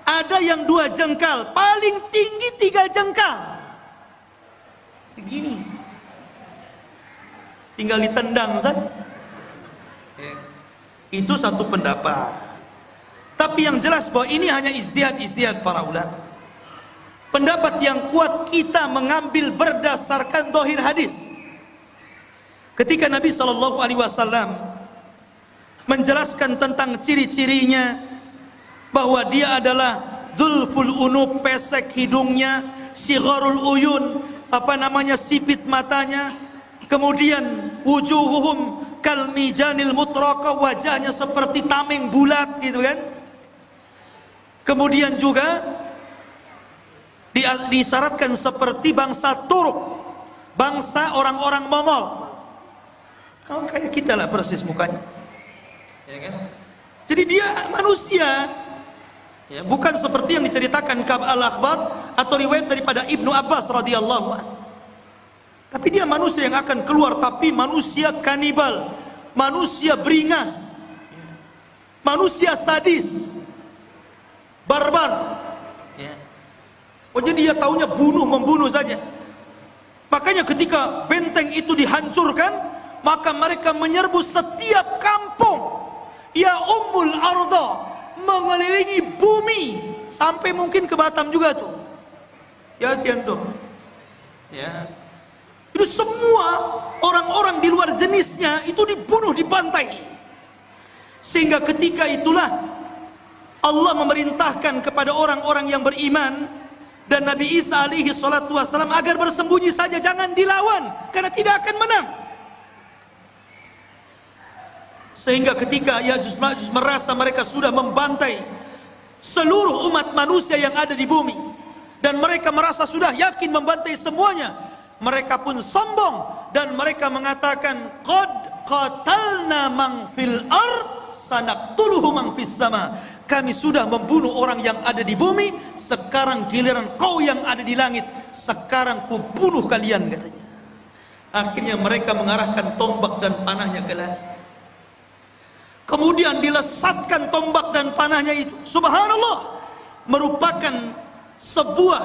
ada yang 2 jengkal, paling tinggi 3 jengkal. Segini, tinggal ditendang saja. Itu satu pendapat. Tapi yang jelas bahwa ini hanya ijtihad para ulama. Pendapat yang kuat kita mengambil berdasarkan zahir hadis. Ketika Nabi SAW menjelaskan tentang ciri-cirinya, bahwa dia adalah dzulful unub, pesek hidungnya, sigharul uyun, sipit matanya, kemudian wujuhuhum kal mijanil mutraqa, wajahnya seperti tameng bulat gitu kan. Kemudian juga disyaratkan seperti bangsa Turuk, bangsa orang-orang Mongol. Kalau kayak kita lah persis mukanya, ya kan? Jadi dia manusia, ya, bukan seperti yang diceritakan Ka'ab al-Akhbar atau riwayat daripada Ibnu Abbas radhiyallahu anhu. Tapi dia manusia yang akan keluar, tapi manusia kanibal, manusia beringas, manusia sadis, barbar. Oh, jadi dia taunya membunuh saja. Makanya ketika benteng itu dihancurkan, maka mereka menyerbu setiap kampung. Ya ummul arda, mengelilingi bumi sampai mungkin ke Batam juga tuh. Ya tuh. Ya. Itu semua orang-orang di luar jenisnya itu dibunuh, dibantai. Sehingga ketika itulah Allah memerintahkan kepada orang-orang yang beriman dan Nabi Isa alaihi salatu wassalam agar bersembunyi saja, jangan dilawan karena tidak akan menang. Sehingga ketika Ya'juj Ma'juj merasa mereka sudah membantai seluruh umat manusia yang ada di bumi, dan mereka merasa sudah yakin membantai semuanya, mereka pun sombong dan mereka mengatakan, qad qatalna man fil ard sanaqtuluhu man fis sama. Kami sudah membunuh orang yang ada di bumi, sekarang giliran kau yang ada di langit, sekarang ku bunuh kalian, katanya. Akhirnya mereka mengarahkan tombak dan panahnya ke langit. Kemudian dilesatkan tombak dan panahnya itu, subhanallah, merupakan sebuah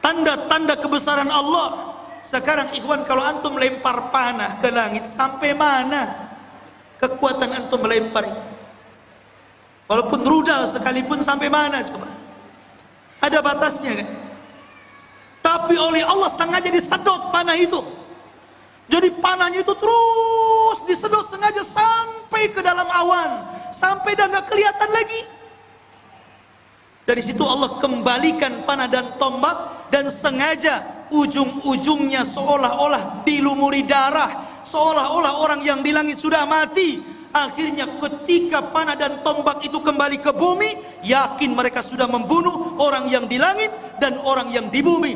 tanda-tanda kebesaran Allah. Sekarang ikhwan, kalau antum lempar panah ke langit, sampai mana kekuatan antum melempar itu? Walaupun rudal sekalipun sampai mana coba? Ada batasnya kan? Tapi oleh Allah sengaja disedot panah itu. Jadi panahnya itu terus disedot sengaja sampai ke dalam awan, sampai dah nggak kelihatan lagi. Dari situ Allah kembalikan panah dan tombak, dan sengaja ujung-ujungnya seolah-olah dilumuri darah, seolah-olah orang yang di langit sudah mati. Akhirnya ketika panah dan tombak itu kembali ke bumi, yakin mereka sudah membunuh orang yang di langit dan orang yang di bumi.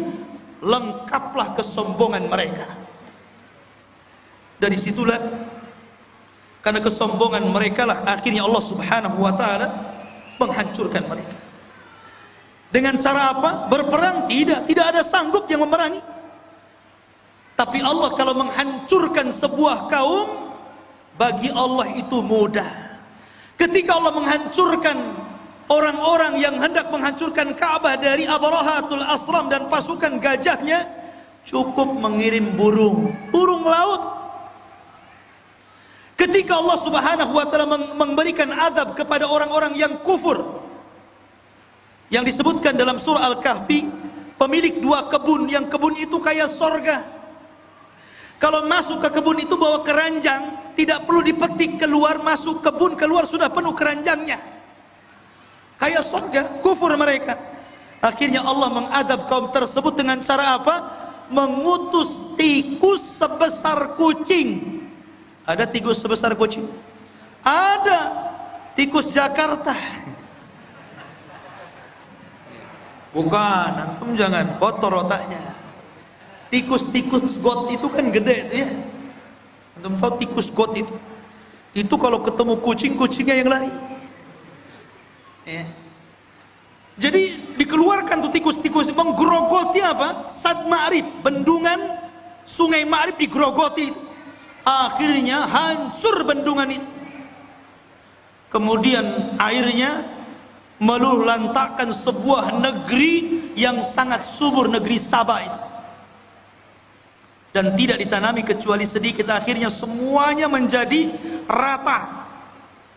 Lengkaplah kesombongan mereka. Dari situlah, karena kesombongan mereka lah akhirnya Allah Subhanahu wa taala menghancurkan mereka. Dengan cara apa? Berperang? Tidak ada sanggup yang memerangi. Tapi Allah kalau menghancurkan sebuah kaum, bagi Allah itu mudah. Ketika Allah menghancurkan orang-orang yang hendak menghancurkan Ka'bah dari Abrahatul Asram dan pasukan gajahnya, cukup mengirim burung laut. Ketika Allah Subhanahu wa taala memberikan azab kepada orang-orang yang kufur, yang disebutkan dalam surah Al-Kahfi, pemilik 2 kebun, yang kebun itu kayak sorga. Kalau masuk ke kebun itu bawa keranjang, tidak perlu dipetik, keluar, masuk kebun, keluar sudah penuh keranjangnya. Kayak sorga, kufur mereka. Akhirnya Allah mengadab kaum tersebut dengan cara apa? Mengutus tikus sebesar kucing. Ada tikus sebesar kucing? Ada. Tikus Jakarta. Bukan, antum jangan kotor otaknya. Tikus-tikus got itu kan gede itu ya. Antum tahu tikus got itu? Itu kalau ketemu kucing, kucingnya yang lari. Ya. Jadi dikeluarkan tuh tikus-tikus menggerogoti apa? Sad Ma'rib, bendungan Sungai Ma'rib digerogoti. Akhirnya hancur bendungan itu. Kemudian airnya meluluhlantakkan sebuah negeri yang sangat subur, negeri Sabah itu. Dan tidak ditanami kecuali sedikit, akhirnya semuanya menjadi rata.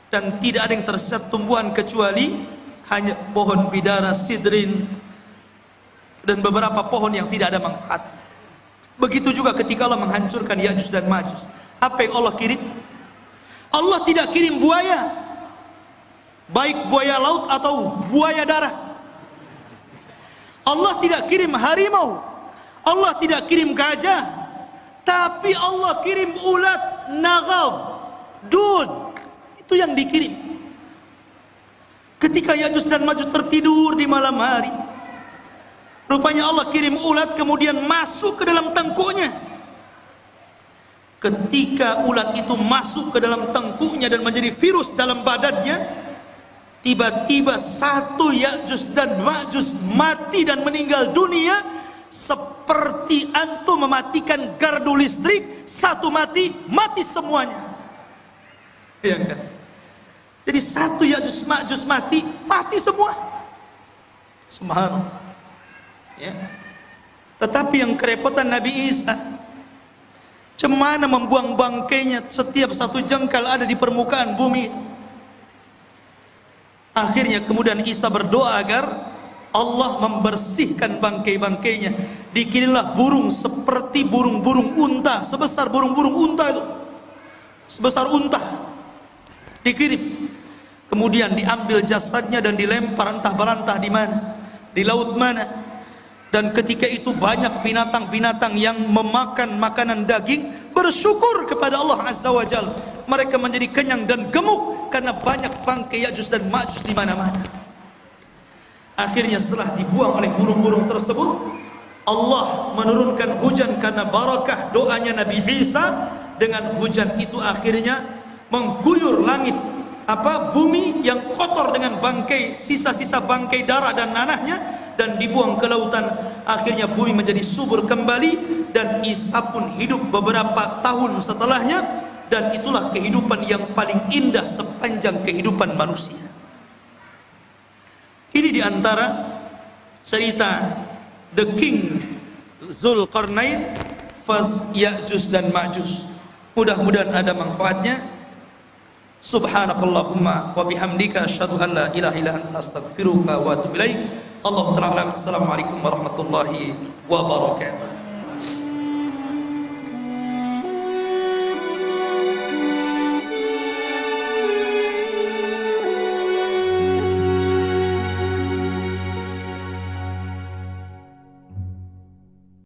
Dan tidak ada yang tersisa tumbuhan kecuali hanya pohon bidara, sidrin, dan beberapa pohon yang tidak ada manfaat. Begitu juga ketika Allah menghancurkan Ya'juj dan Ma'juj. Apa yang Allah kirim? Allah tidak kirim buaya, baik buaya laut atau buaya darat. Allah tidak kirim harimau, Allah tidak kirim gajah, tapi Allah kirim ulat, nagab, dud. Itu yang dikirim. Ketika Ya'juj dan Ma'juj tertidur di malam hari, rupanya Allah kirim ulat kemudian masuk ke dalam tengkuknya. Ketika ulat itu masuk ke dalam tengkuknya dan menjadi virus dalam badannya, tiba-tiba satu Ya'juj dan Ma'juj mati dan meninggal dunia, seperti antum mematikan gardu listrik, satu mati semuanya. Ya kan? Jadi satu Ya'juj Ma'juj mati semua. Subhanallah. Ya. Tetapi yang kerepotan Nabi Isa, cemana membuang bangkainya setiap satu jengkal ada di permukaan bumi itu. Akhirnya kemudian Isa berdoa agar Allah membersihkan bangkai-bangkainya. Dikirimlah burung seperti burung-burung unta, sebesar burung-burung unta itu, sebesar unta, dikirim. Kemudian diambil jasadnya dan dilempar entah berantah di mana, di laut mana. Dan ketika itu banyak binatang-binatang yang memakan makanan daging bersyukur kepada Allah Azza wa Jalla. Mereka menjadi kenyang dan gemuk karena banyak bangkai Ya'juj dan Ma'juj di mana-mana. Akhirnya setelah dibuang oleh burung-burung tersebut, Allah menurunkan hujan karena barakah doanya Nabi Isa. Dengan hujan itu akhirnya mengguyur langit, bumi yang kotor dengan bangkai, sisa-sisa bangkai darah dan nanahnya, dan dibuang ke lautan. Akhirnya bumi menjadi subur kembali, dan Isa pun hidup beberapa tahun setelahnya, dan itulah kehidupan yang paling indah sepanjang kehidupan manusia. Ini diantara cerita The King Zulkarnain Fas Ya'juj dan Ma'juj. Mudah-mudahan ada manfaatnya. Subhanakallahumma wa bihamdika asyhadu an la ilaha illa anta astaghfiruka wa atubu ilaik. Allah Ta'ala. Assalamualaikum warahmatullahi wabarakatuh.